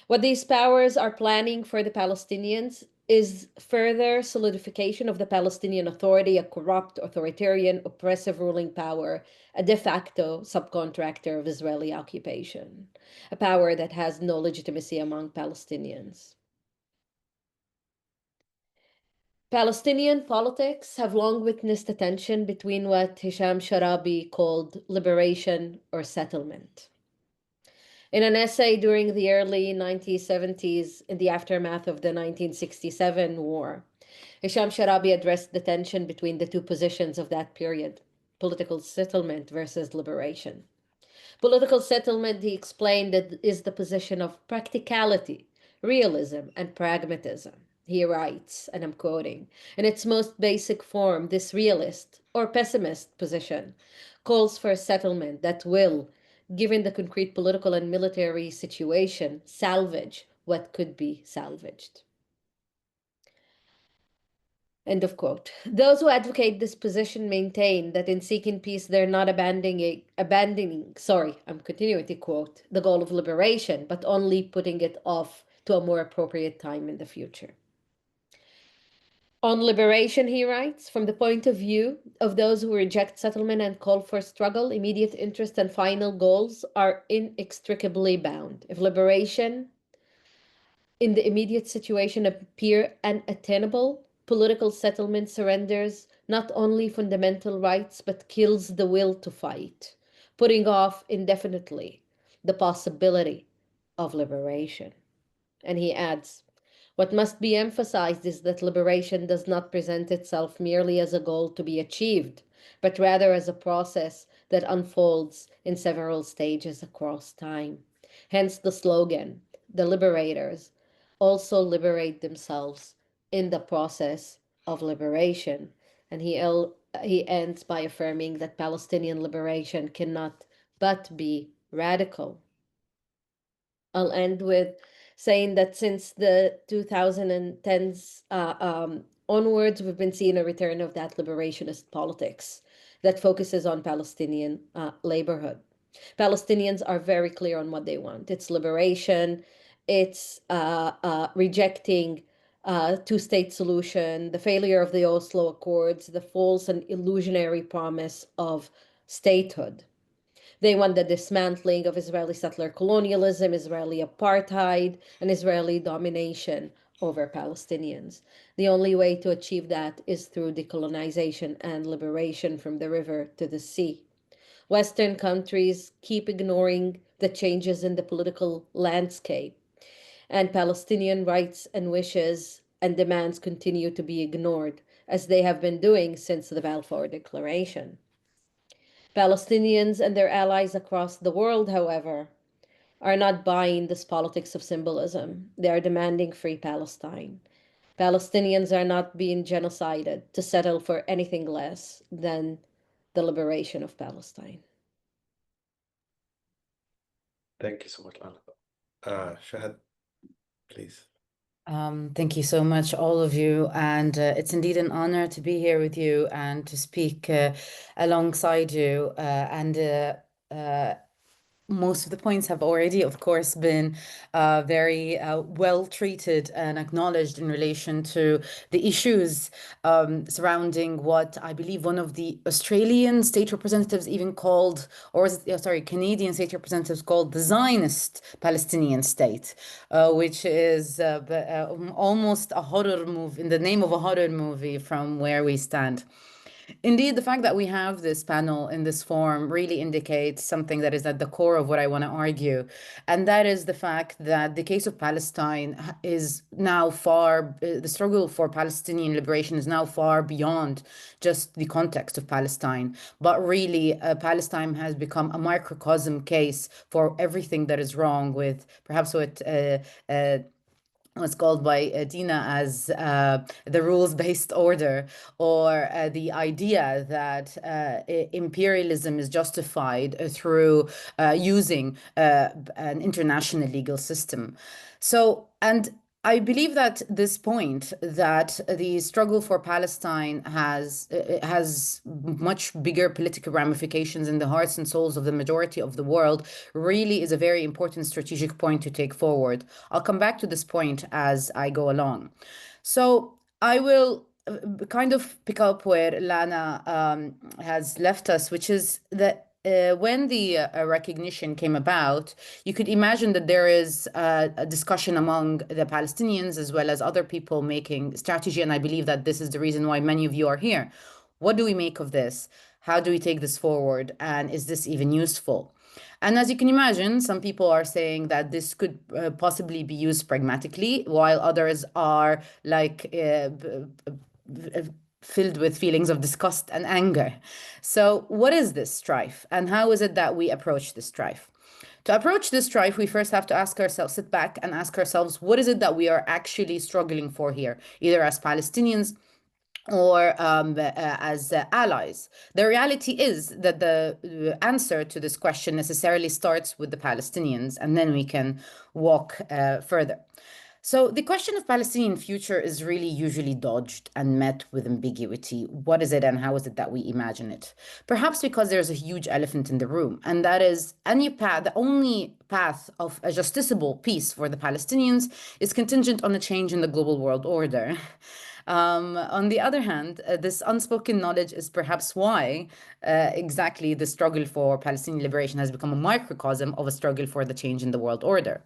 What these powers are planning for the Palestinians is further solidification of the Palestinian Authority, a corrupt, authoritarian, oppressive ruling power, a de facto subcontractor of Israeli occupation, a power that has no legitimacy among Palestinians. Palestinian politics have long witnessed a tension between what Hisham Sharabi called liberation or settlement. In an essay during the early 1970s, in the aftermath of the 1967 war, Hisham Sharabi addressed the tension between the two positions of that period, political settlement versus liberation. Political settlement, he explained, that is the position of practicality, realism, and pragmatism. He writes, and I'm quoting, in its most basic form, this realist or pessimist position calls for a settlement that will, given the concrete political and military situation, salvage what could be salvaged. End of quote. Those who advocate this position maintain that in seeking peace, they're not abandoning, I'm continuing to quote, the goal of liberation, but only putting it off to a more appropriate time in the future. On liberation, he writes, from the point of view of those who reject settlement and call for struggle, immediate interest and final goals are inextricably bound. If liberation in the immediate situation appear unattainable, political settlement surrenders not only fundamental rights but kills the will to fight, putting off indefinitely the possibility of liberation. And he adds, what must be emphasized is that liberation does not present itself merely as a goal to be achieved, but rather as a process that unfolds in several stages across time. Hence the slogan, the liberators also liberate themselves in the process of liberation. And he ends by affirming that Palestinian liberation cannot but be radical. I'll end with saying that since the 2010s onwards, we've been seeing a return of that liberationist politics that focuses on Palestinian laborhood. Palestinians are very clear on what they want. It's liberation, it's rejecting two-state solution, the failure of the Oslo Accords, the false and illusionary promise of statehood. They want the dismantling of Israeli settler colonialism, Israeli apartheid, and Israeli domination over Palestinians. The only way to achieve that is through decolonization and liberation from the river to the sea. Western countries keep ignoring the changes in the political landscape, and Palestinian rights and wishes and demands continue to be ignored, as they have been doing since the Balfour Declaration. Palestinians and their allies across the world, however, are not buying this politics of symbolism. They are demanding free Palestine. Palestinians are not being genocided to settle for anything less than the liberation of Palestine. Thank you so much, Lana. Shahad, please. Thank you so much, all of you. And it's indeed an honor to be here with you and to speak alongside you. Most of the points have already, of course, been very well treated and acknowledged in relation to the issues surrounding what I believe one of the Australian state representatives even called, Canadian state representatives called the Zionist Palestinian state, which is almost a horror movie, in the name of a horror movie from where we stand. Indeed, the fact that we have this panel in this form really indicates something that is at the core of what I want to argue. And that is the fact that the case of Palestine is now the struggle for Palestinian liberation is now far beyond just the context of Palestine. But really, Palestine has become a microcosm case for everything that is wrong with perhaps what was called by Dina as the rules-based order, or the idea that imperialism is justified through using an international legal system. And I believe that this point that the struggle for Palestine has much bigger political ramifications in the hearts and souls of the majority of the world really is a very important strategic point to take forward. I'll come back to this point as I go along. So I will kind of pick up where Lana has left us, which is that when the recognition came about, you could imagine that there is a discussion among the Palestinians as well as other people making strategy. And I believe that this is the reason why many of you are here. What do we make of this? How do we take this forward? And is this even useful? And as you can imagine, some people are saying that this could possibly be used pragmatically, while others are like filled with feelings of disgust and anger. So, what is this strife, and how is it that we approach this strife? To approach this strife, we first have to ask ourselves, sit back and ask ourselves, what is it that we are actually struggling for here, either as Palestinians or as allies? The reality is that the answer to this question necessarily starts with the Palestinians, and then we can walk further. So the question of Palestinian future is really usually dodged and met with ambiguity. What is it and how is it that we imagine it? Perhaps because there's a huge elephant in the room, and that is the only path of a justiciable peace for the Palestinians is contingent on a change in the global world order. On the other hand, this unspoken knowledge is perhaps why exactly the struggle for Palestinian liberation has become a microcosm of a struggle for the change in the world order.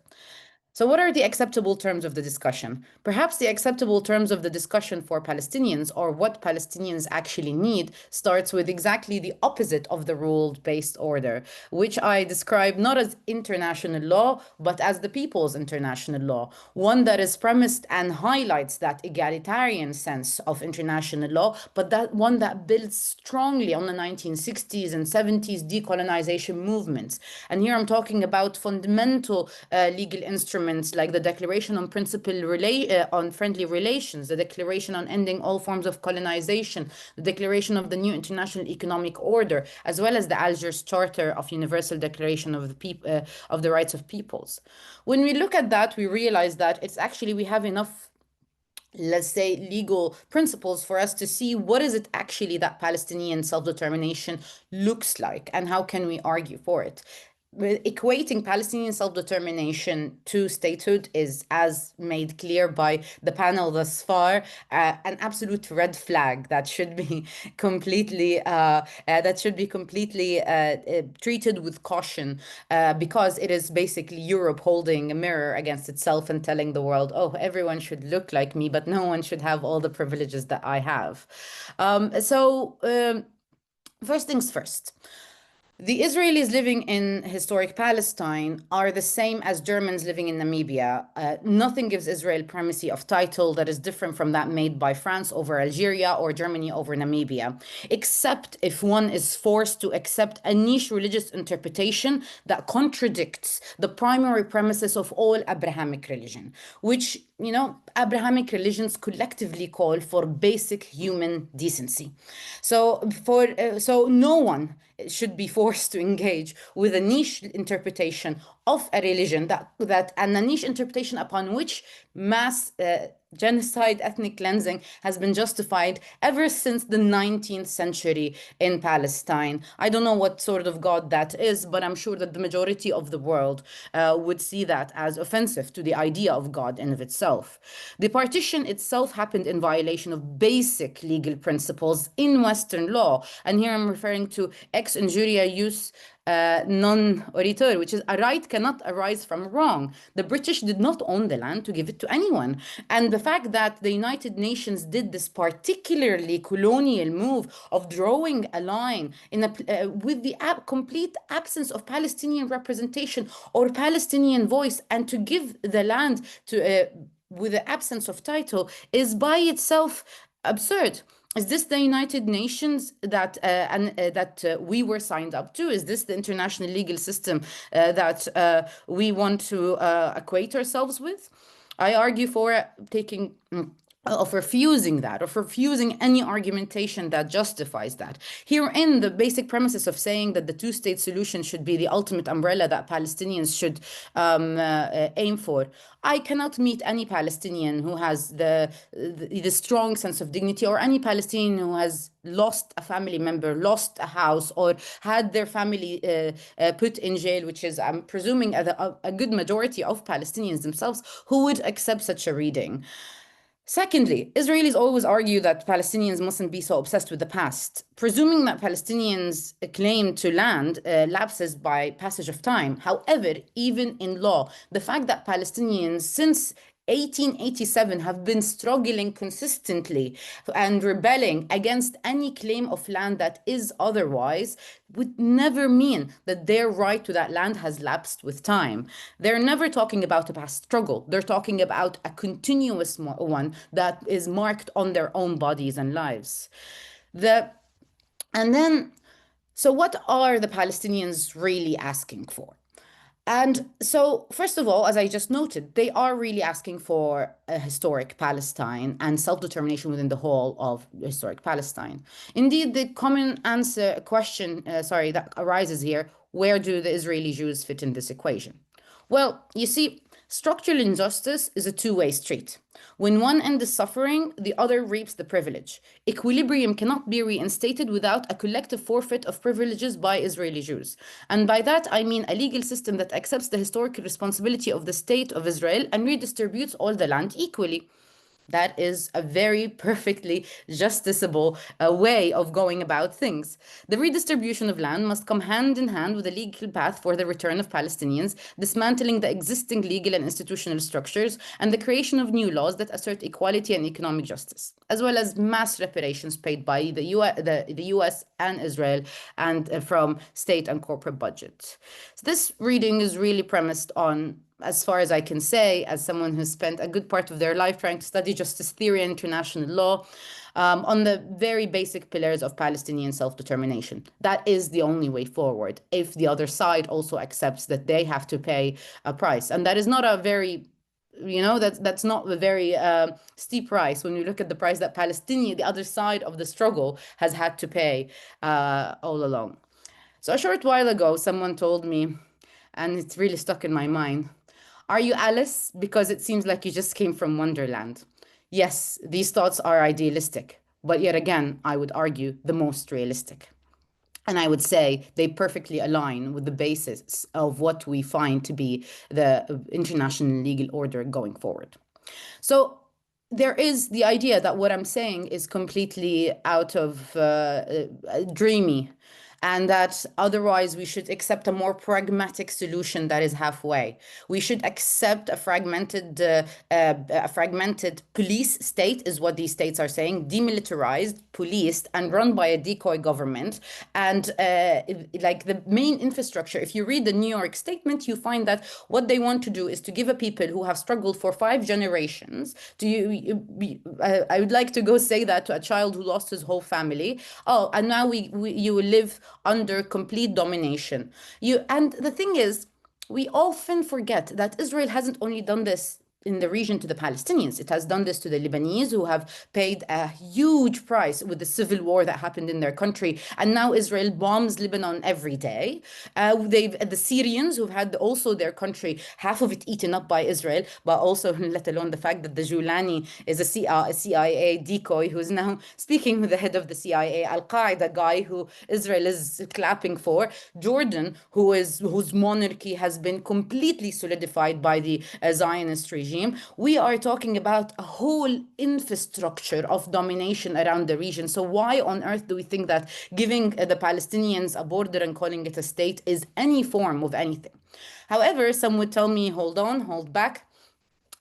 So, what are the acceptable terms of the discussion? Perhaps the acceptable terms of the discussion for Palestinians, or what Palestinians actually need, starts with exactly the opposite of the rule-based order, which I describe not as international law, but as the people's international law, one that is premised and highlights that egalitarian sense of international law, but that one that builds strongly on the 1960s and 70s decolonization movements. And here I'm talking about fundamental legal instruments like the Declaration on on Friendly Relations, the Declaration on Ending All Forms of Colonization, the Declaration of the New International Economic Order, as well as the Algiers Charter of Universal Declaration of the Rights of Peoples. When we look at that, we realize that we have enough, let's say, legal principles for us to see what is it actually that Palestinian self-determination looks like and how can we argue for it. Equating Palestinian self-determination to statehood is, as made clear by the panel thus far, an absolute red flag that should be completely treated with caution, because it is basically Europe holding a mirror against itself and telling the world, "Oh, everyone should look like me, but no one should have all the privileges that I have." First things first. The Israelis living in historic Palestine are the same as Germans living in Namibia. Nothing gives Israel primacy of title that is different from that made by France over Algeria or Germany over Namibia, except if one is forced to accept a niche religious interpretation that contradicts the primary premises of all Abrahamic religion, which, Abrahamic religions collectively call for basic human decency. So no one should be forced to engage with a niche interpretation of a religion and a niche interpretation upon which mass genocide, ethnic cleansing has been justified ever since the 19th century in Palestine. I don't know what sort of God that is, but I'm sure that the majority of the world would see that as offensive to the idea of God in of itself. The partition itself happened in violation of basic legal principles in Western law. And here I'm referring to ex injuria jus non oritur, which is a right cannot arise from wrong. The British did not own the land to give it to anyone. And the fact that the United Nations did this particularly colonial move of drawing a line with the complete absence of Palestinian representation or Palestinian voice, and to give the land to with the absence of title is by itself absurd. Is this the United Nations that we were signed up to? Is this the international legal system that we want to equate ourselves with? I argue for refusing any argumentation that justifies that. Herein, the basic premises of saying that the two-state solution should be the ultimate umbrella that Palestinians should aim for. I cannot meet any Palestinian who has the strong sense of dignity, or any Palestinian who has lost a family member, lost a house, or had their family put in jail, which is, I'm presuming, a good majority of Palestinians themselves, who would accept such a reading. Secondly, Israelis always argue that Palestinians mustn't be so obsessed with the past, presuming that Palestinians' claim to land lapses by passage of time. However, even in law, the fact that Palestinians since 1887 have been struggling consistently and rebelling against any claim of land that is otherwise would never mean that their right to that land has lapsed with time. They're never talking about a past struggle. They're talking about a continuous one that is marked on their own bodies and lives. So what are the Palestinians really asking for? And so, first of all, as I just noted, they are really asking for a historic Palestine and self-determination within the whole of historic Palestine. Indeed, the common question that arises here, where do the Israeli Jews fit in this equation? Well, you see, structural injustice is a two-way street. When one end is suffering, the other reaps the privilege. Equilibrium cannot be reinstated without a collective forfeit of privileges by Israeli Jews. And by that, I mean a legal system that accepts the historical responsibility of the state of Israel and redistributes all the land equally. That is a very perfectly justiciable way of going about things. The redistribution of land must come hand in hand with a legal path for the return of Palestinians, dismantling the existing legal and institutional structures, and the creation of new laws that assert equality and economic justice, as well as mass reparations paid by the US and Israel and from state and corporate budget. So this reading is really premised on, as far as I can say, as someone who's spent a good part of their life trying to study justice theory and international law, on the very basic pillars of Palestinian self-determination. That is the only way forward, if the other side also accepts that they have to pay a price. And that is not a very that's not a very steep price when you look at the price that Palestinian, the other side of the struggle, has had to pay all along. So a short while ago, someone told me, and it's really stuck in my mind, are you Alice? Because it seems like you just came from Wonderland. Yes, these thoughts are idealistic, but yet again, I would argue the most realistic. And I would say they perfectly align with the basis of what we find to be the international legal order going forward. So there is the idea that what I'm saying is completely out of dreamy, and that otherwise we should accept a more pragmatic solution that is halfway. We should accept a fragmented police state, is what these states are saying, demilitarized, policed, and run by a decoy government. And like the main infrastructure, if you read the New York statement, you find that what they want to do is to give a people who have struggled for 5 generations, I would like to go say that to a child who lost his whole family, oh, and now you will live under complete domination. And the thing is, we often forget that Israel hasn't only done this in the region to the Palestinians. It has done this to the Lebanese, who have paid a huge price with the civil war that happened in their country. And now Israel bombs Lebanon every day. The Syrians, who've had also their country, half of it eaten up by Israel, but also let alone the fact that the Julani is a CIA decoy who's now speaking with the head of the CIA, Al-Qaeda guy who Israel is clapping for. Jordan, whose monarchy has been completely solidified by the Zionist regime. We are talking about a whole infrastructure of domination around the region. So why on earth do we think that giving the Palestinians a border and calling it a state is any form of anything? However, some would tell me, hold on, hold back,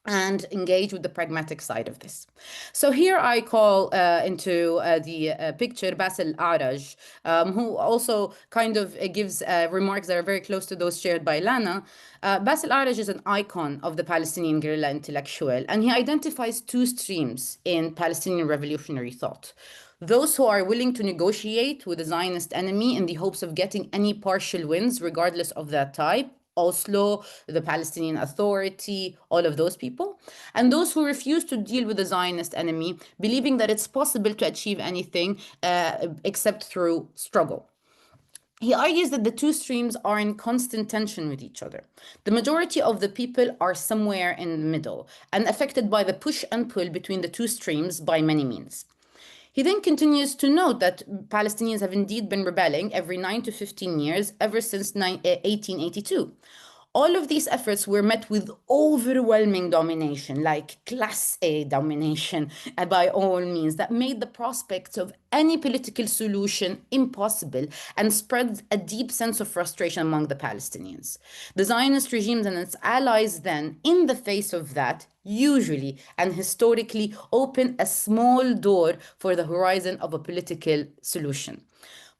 and engage with the pragmatic side of this. So here I call into the picture Bassel Araj, who also kind of gives remarks that are very close to those shared by Lana. Bassel Araj is an icon of the Palestinian guerrilla intellectual, and he identifies 2 streams in Palestinian revolutionary thought. Those who are willing to negotiate with the Zionist enemy in the hopes of getting any partial wins, regardless of that type, Oslo, the Palestinian Authority, all of those people, and those who refuse to deal with the Zionist enemy, believing that it's possible to achieve anything except through struggle. He argues that the 2 streams are in constant tension with each other. The majority of the people are somewhere in the middle and affected by the push and pull between the 2 streams by many means. He then continues to note that Palestinians have indeed been rebelling every 9 to 15 years ever since 1882. All of these efforts were met with overwhelming domination, like Class A domination, by all means, that made the prospects of any political solution impossible and spread a deep sense of frustration among the Palestinians. The Zionist regimes and its allies then, in the face of that, usually and historically open a small door for the horizon of a political solution,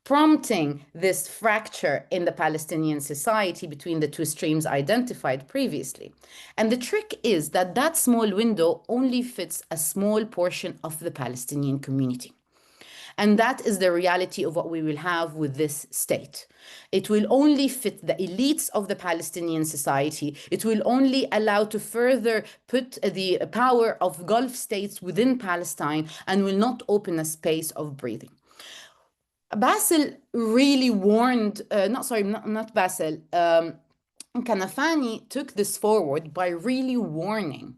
prompting this fracture in the Palestinian society between the two streams identified previously. And the trick is that that small window only fits a small portion of the Palestinian community. And that is the reality of what we will have with this state. It will only fit the elites of the Palestinian society. It will only allow to further put the power of Gulf states within Palestine and will not open a space of breathing. Basil really warned, not Basil, Kanafani took this forward by really warning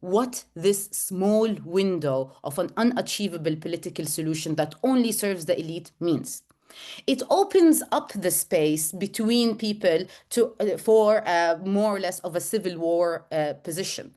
what this small window of an unachievable political solution that only serves the elite means. It opens up the space between people for more or less of a civil war position.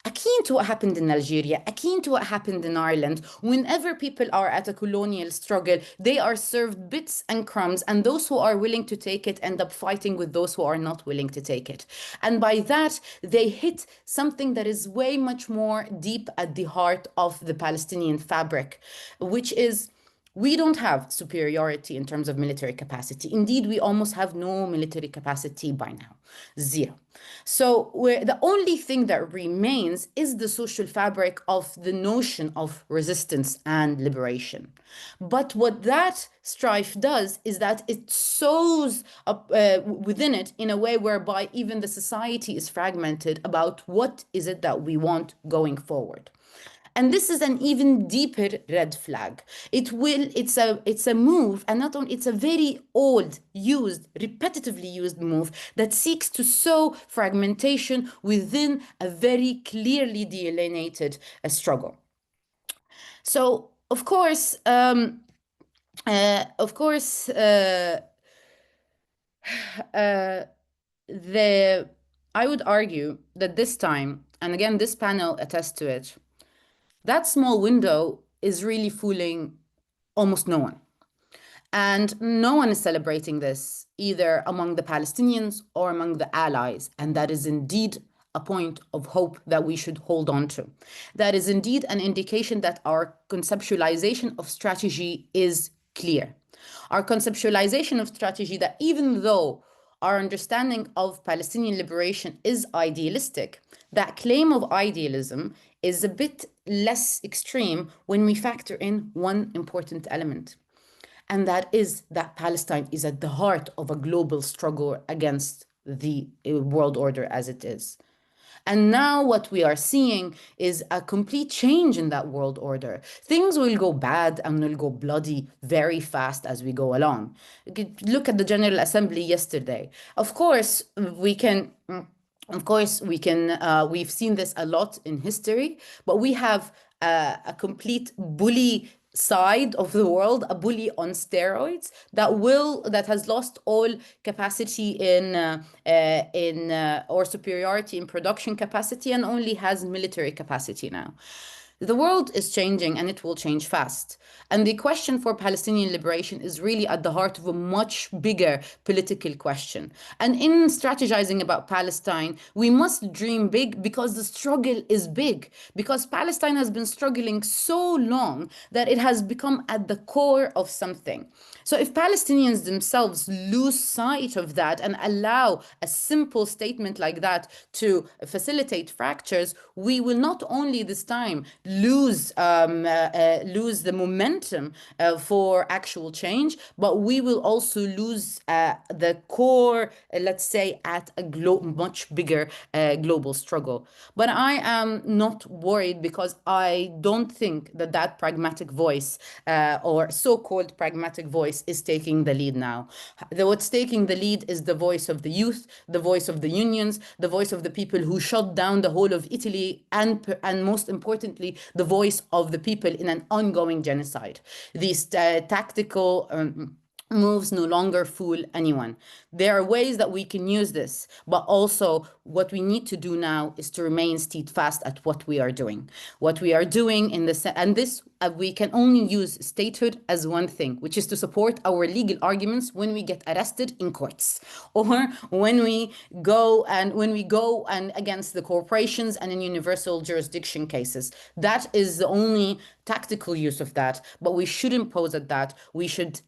Akin to what happened in Algeria, akin to what happened in Ireland, whenever people are at a colonial struggle, they are served bits and crumbs, and those who are willing to take it end up fighting with those who are not willing to take it. And by that, they hit something that is way much more deep at the heart of the Palestinian fabric, which is we don't have superiority in terms of military capacity. Indeed, we almost have no military capacity by now, zero. So the only thing that remains is the social fabric of the notion of resistance and liberation. But what that strife does is that it sows up within it in a way whereby even the society is fragmented about what is it that we want going forward. And this is an even deeper red flag. It's a move, and not only, it's a very old, repetitively used move that seeks to sow fragmentation within a very clearly delineated struggle. So, of course, I would argue that this time, and again, this panel attests to it, that small window is really fooling almost no one. And no one is celebrating this, either among the Palestinians or among the allies. And that is indeed a point of hope that we should hold on to. That is indeed an indication that our conceptualization of strategy is clear. Our conceptualization of strategy that even though our understanding of Palestinian liberation is idealistic, that claim of idealism is a bit less extreme when we factor in one important element. And that is that Palestine is at the heart of a global struggle against the world order as it is. And now what we are seeing is a complete change in that world order. Things will go bad and will go bloody very fast as we go along. Look at the General Assembly yesterday. Of course, we've seen this a lot in history, but we have a complete bully side of the world, a bully on steroids that has lost all capacity or superiority in production capacity and only has military capacity now. The world is changing and it will change fast. And the question for Palestinian liberation is really at the heart of a much bigger political question. And in strategizing about Palestine, we must dream big because the struggle is big. Because Palestine has been struggling so long that it has become at the core of something. So if Palestinians themselves lose sight of that and allow a simple statement like that to facilitate fractures, we will not only this time lose the momentum for actual change, but we will also lose the core, let's say, at a much bigger global struggle. But I am not worried because I don't think that pragmatic voice or so-called pragmatic voice is taking the lead now. What's taking the lead is the voice of the youth, the voice of the unions, the voice of the people who shut down the whole of Italy, and most importantly, the voice of the people in an ongoing genocide. These tactical moves no longer fool anyone. There are ways that we can use this, but also what we need to do now is to remain steadfast at what we are doing. What we are doing in this, and this we can only use statehood as one thing, which is to support our legal arguments when we get arrested in courts, or when we go and against the corporations and in universal jurisdiction cases. That is the only tactical use of that, but we shouldn't pose at that. We should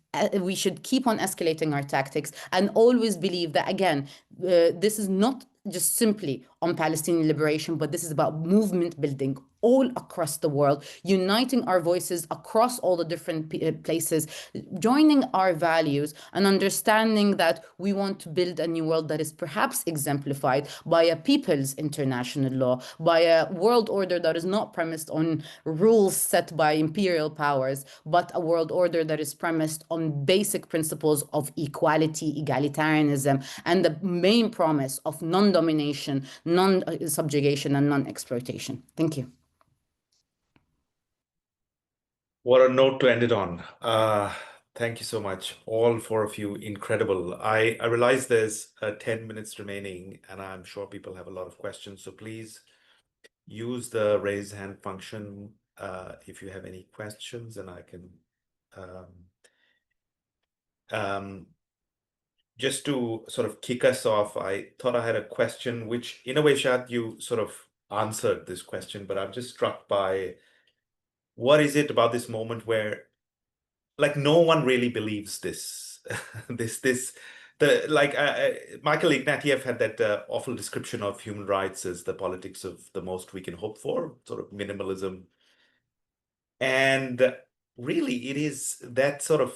keep on escalating our tactics and always believe that, again, this is not just simply on Palestinian liberation, but this is about movement building all across the world, uniting our voices across all the different places, joining our values and understanding that we want to build a new world that is perhaps exemplified by a people's international law, by a world order that is not premised on rules set by imperial powers, but a world order that is premised on basic principles of equality, egalitarianism, and the main promise of non-domination, non-subjugation, and non-exploitation. Thank you. What a note to end it on. Thank you so much, all four of you. Incredible. I realize there's 10 minutes remaining, and I'm sure people have a lot of questions. So please use the raise hand function if you have any questions, and I can just to sort of kick us off. I thought I had a question, which in a way, Shad, you sort of answered this question, but I'm just struck by what is it about this moment where, like, no one really believes this, Michael Ignatieff had that awful description of human rights as the politics of the most we can hope for, sort of minimalism. And really, it is that sort of,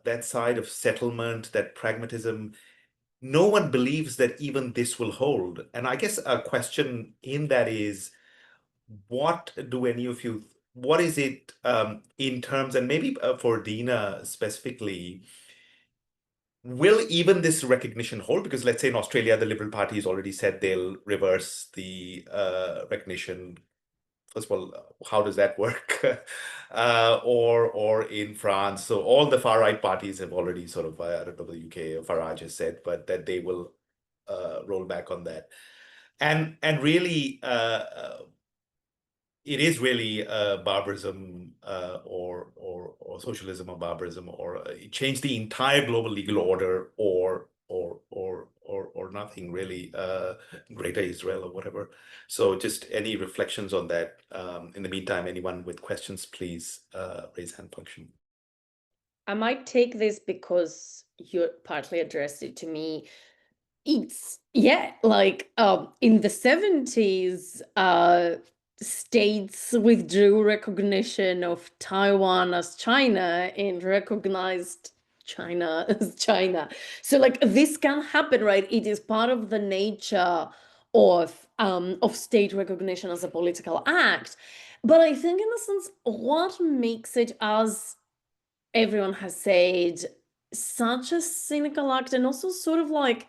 that side of settlement, that pragmatism. No one believes that even this will hold. And I guess a question in that is, what do any of you, what is it in terms, and maybe for Dina specifically, will even this recognition hold? Because let's say in Australia, the Liberal Party has already said they'll reverse the recognition. First of all, how does that work? Or in France, so all the far right parties have already sort of, I don't know, the UK, Farage has said, but that they will roll back on that. And really, it is really barbarism or socialism or barbarism, or change the entire global legal order, or nothing really, Greater Israel or whatever. So just any reflections on that. In the meantime, anyone with questions, please raise hand function. I might take this because you partly addressed it to me. It's, yeah, like in the 70s, states withdrew recognition of Taiwan as China and recognized China as China. So like this can happen, right? It is part of the nature of state recognition as a political act. But I think in a sense, what makes it, as everyone has said, such a cynical act, and also sort of like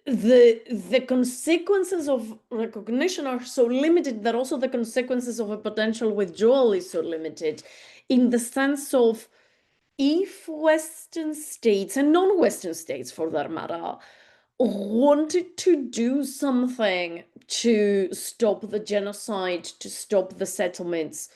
the consequences of recognition are so limited that also the consequences of a potential withdrawal is so limited, in the sense of, if Western states and non-Western states for that matter wanted to do something to stop the genocide, to stop the settlements,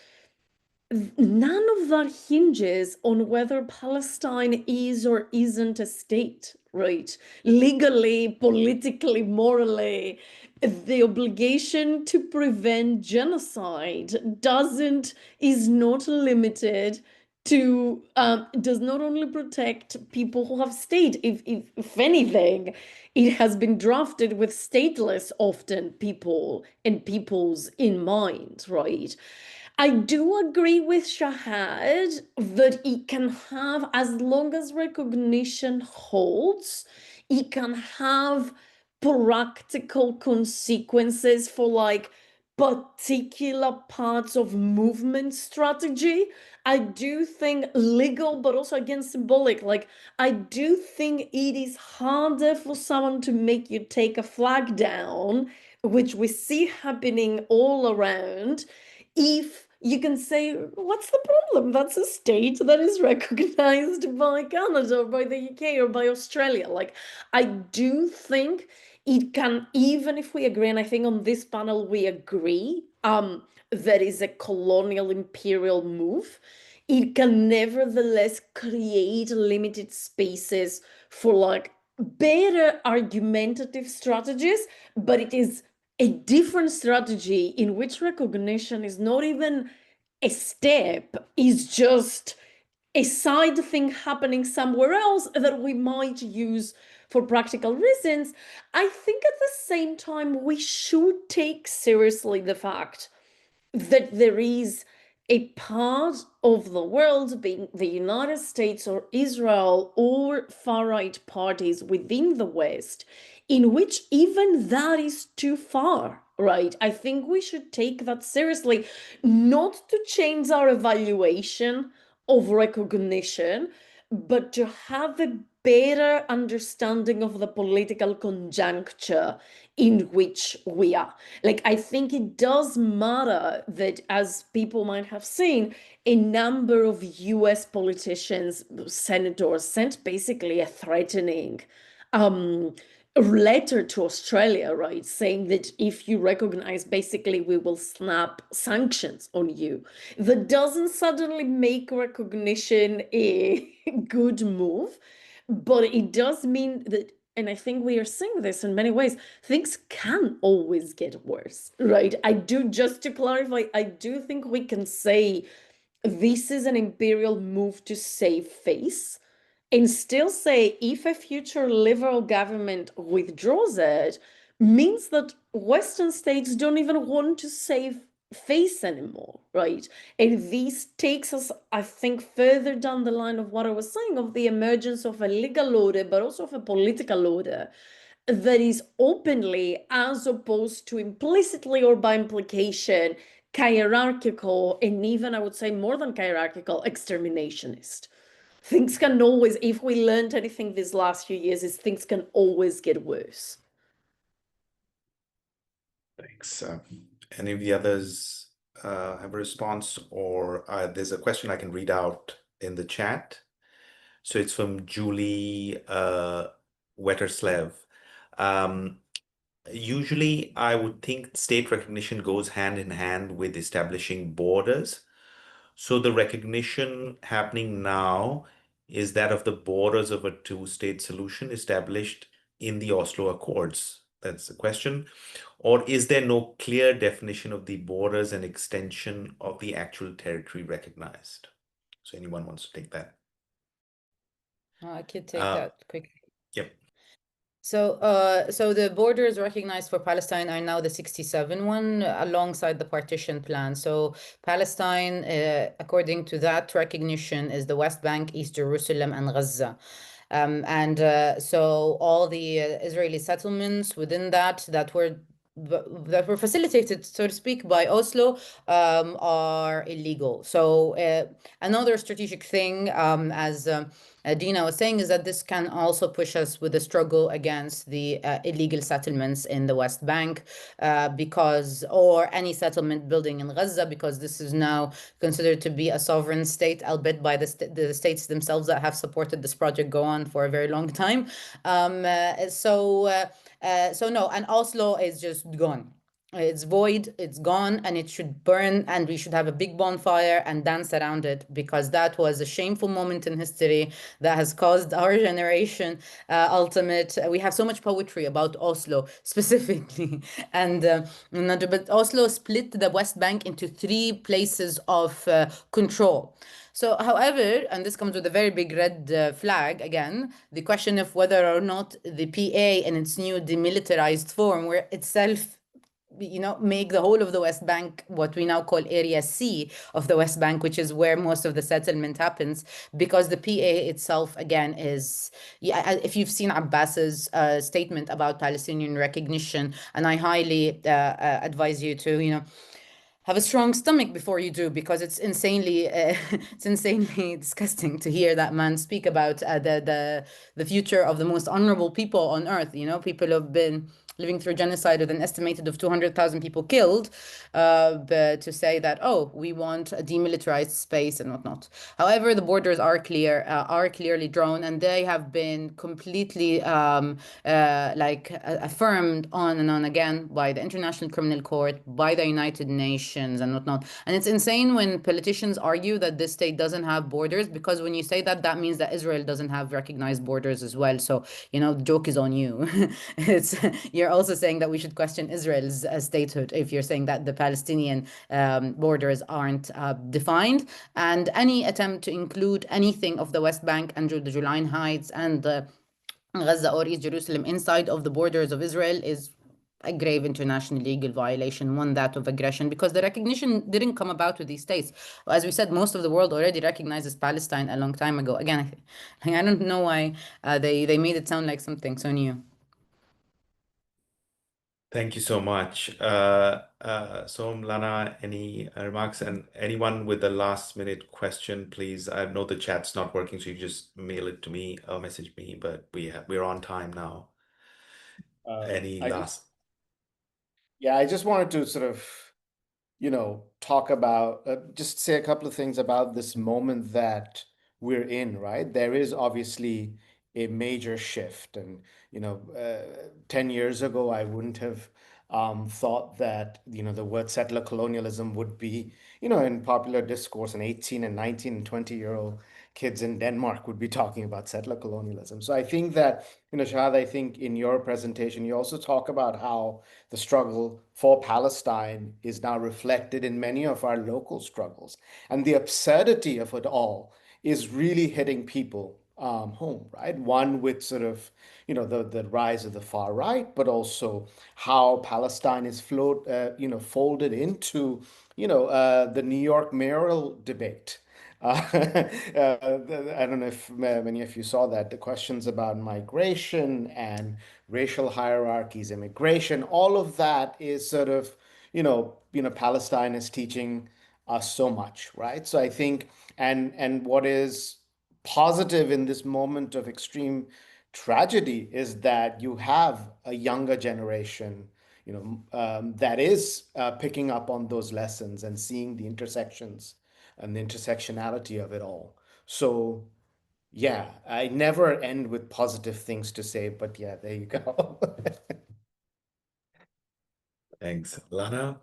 none of that hinges on whether Palestine is or isn't a state, right? Legally, politically, morally, the obligation to prevent genocide is not limited to, does not only protect people who have state. If anything, it has been drafted with stateless, often, people and peoples in mind, right? I do agree with Shahad that it can have, as long as recognition holds, it can have practical consequences for like particular parts of movement strategy. I do think legal, but also again symbolic. Like, I do think it is harder for someone to make you take a flag down, which we see happening all around, if you can say, what's the problem? That's a state that is recognized by Canada or by the UK or by Australia. Like, I do think it can, even if we agree, and I think on this panel we agree, that is a colonial imperial move, it can nevertheless create limited spaces for like better argumentative strategies, but it is a different strategy in which recognition is not even a step, is just a side thing happening somewhere else that we might use for practical reasons. I think at the same time, we should take seriously the fact that there is a part of the world, being the United States or Israel or far-right parties within the West, in which even that is too far, right? I think we should take that seriously, not to change our evaluation of recognition, but to have a better understanding of the political conjuncture in which we are. Like, I think it does matter that, as people might have seen, a number of US politicians, senators, sent basically a threatening letter to Australia, right? Saying that if you recognize, basically, we will snap sanctions on you. That doesn't suddenly make recognition a good move, but it does mean that, and I think we are seeing this in many ways, things can always get worse, right? I do, just to clarify, I do think we can say this is an imperial move to save face, and still say if a future liberal government withdraws it, means that Western states don't even want to save face anymore, right? And this takes us, I think, further down the line of what I was saying, of the emergence of a legal order, but also of a political order that is openly, as opposed to implicitly or by implication, hierarchical, and even, I would say, more than hierarchical, exterminationist. Things can always, if we learned anything these last few years, is things can always get worse. Thanks. Any of the others have a response, or there's a question I can read out in the chat. So it's from Julie Wetterslev. Usually, I would think state recognition goes hand in hand with establishing borders. So the recognition happening now is that of the borders of a two-state solution established in the Oslo Accords. That's the question. Or is there no clear definition of the borders and extension of the actual territory recognized? So anyone wants to take that? I could take that quickly. Yep. So the borders recognized for Palestine are now the 67 one alongside the partition plan. So Palestine, according to that recognition, is the West Bank, East Jerusalem, and Gaza. So all the Israeli settlements within that were facilitated, so to speak, by Oslo, are illegal. So another strategic thing, as Dina was saying, is that this can also push us with the struggle against the illegal settlements in the West Bank, or any settlement building in Gaza, because this is now considered to be a sovereign state, albeit by the states themselves that have supported this project go on for a very long time. So no, and Oslo is just gone. It's void, it's gone, and it should burn, and we should have a big bonfire and dance around it, because that was a shameful moment in history that has caused our generation we have so much poetry about Oslo specifically, but Oslo split the West Bank into 3 places of control. So, however, and this comes with a very big red flag again, the question of whether or not the PA in its new demilitarized form, where itself make the whole of the West Bank what we now call Area C of the West Bank, which is where most of the settlement happens, because the PA itself, again, is, if you've seen Abbas's statement about Palestinian recognition, and I highly advise you to, have a strong stomach before you do, because it's insanely disgusting to hear that man speak about the future of the most honorable people on earth. People have been living through genocide with an estimated of 200,000 people killed, but to say that, oh, we want a demilitarized space and whatnot. However, the borders are clearly drawn, and they have been completely affirmed on and on again by the International Criminal Court, by the United Nations and whatnot. And it's insane when politicians argue that this state doesn't have borders, because when you say that, that means that Israel doesn't have recognized borders as well. So, the joke is on you. You're also saying that we should question Israel's statehood if you're saying that the Palestinian borders aren't defined. And any attempt to include anything of the West Bank and the Juline Heights and the Gaza or East Jerusalem inside of the borders of Israel is a grave international legal violation, one that of aggression, because the recognition didn't come about with these states. As we said, most of the world already recognizes Palestine a long time ago. Again, I don't know why they made it sound like something so new. Thank you so much. So Lana, any remarks? And anyone with a last minute question, please. I know the chat's not working, so you just mail it to me or message me, but we're on time now. Any last? I just wanted to sort of, talk about, just say a couple of things about this moment that we're in, right? There is obviously a major shift. And, 10 years ago, I wouldn't have thought that, the word settler colonialism would be, in popular discourse, and 18 and 19 and 20-year-old kids in Denmark would be talking about settler colonialism. So I think that, Shahad, I think in your presentation, you also talk about how the struggle for Palestine is now reflected in many of our local struggles. And the absurdity of it all is really hitting people home, right? One with sort of, the rise of the far right, but also how Palestine is folded into, the New York mayoral debate. I don't know if many of you saw that, the questions about migration and racial hierarchies, immigration, all of that is sort of, Palestine is teaching us so much, right? So I think, and what is positive in this moment of extreme tragedy is that you have a younger generation, that is picking up on those lessons and seeing the intersections and the intersectionality of it all. So yeah, I never end with positive things to say, but yeah, there you go. Thanks. Lana?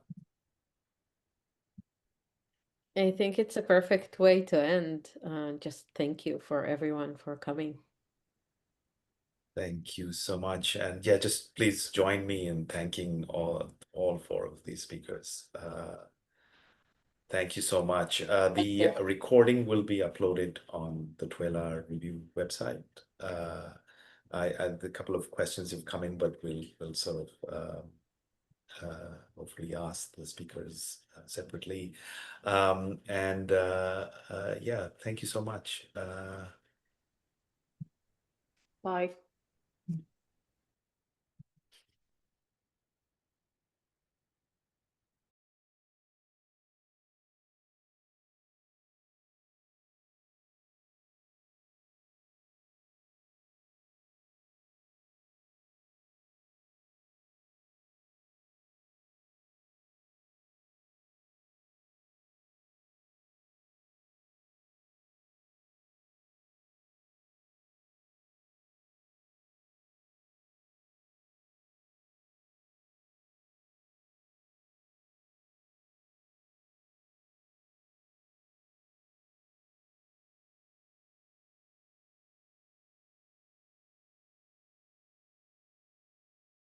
I think it's a perfect way to end. Just thank you for everyone for coming. Thank you so much. And yeah, just please join me in thanking all four of these speakers. Thank you so much. The recording will be uploaded on the TWAIL review website. A couple of questions have come in, but we'll sort of hopefully ask the speakers separately. Yeah, thank you so much. Bye.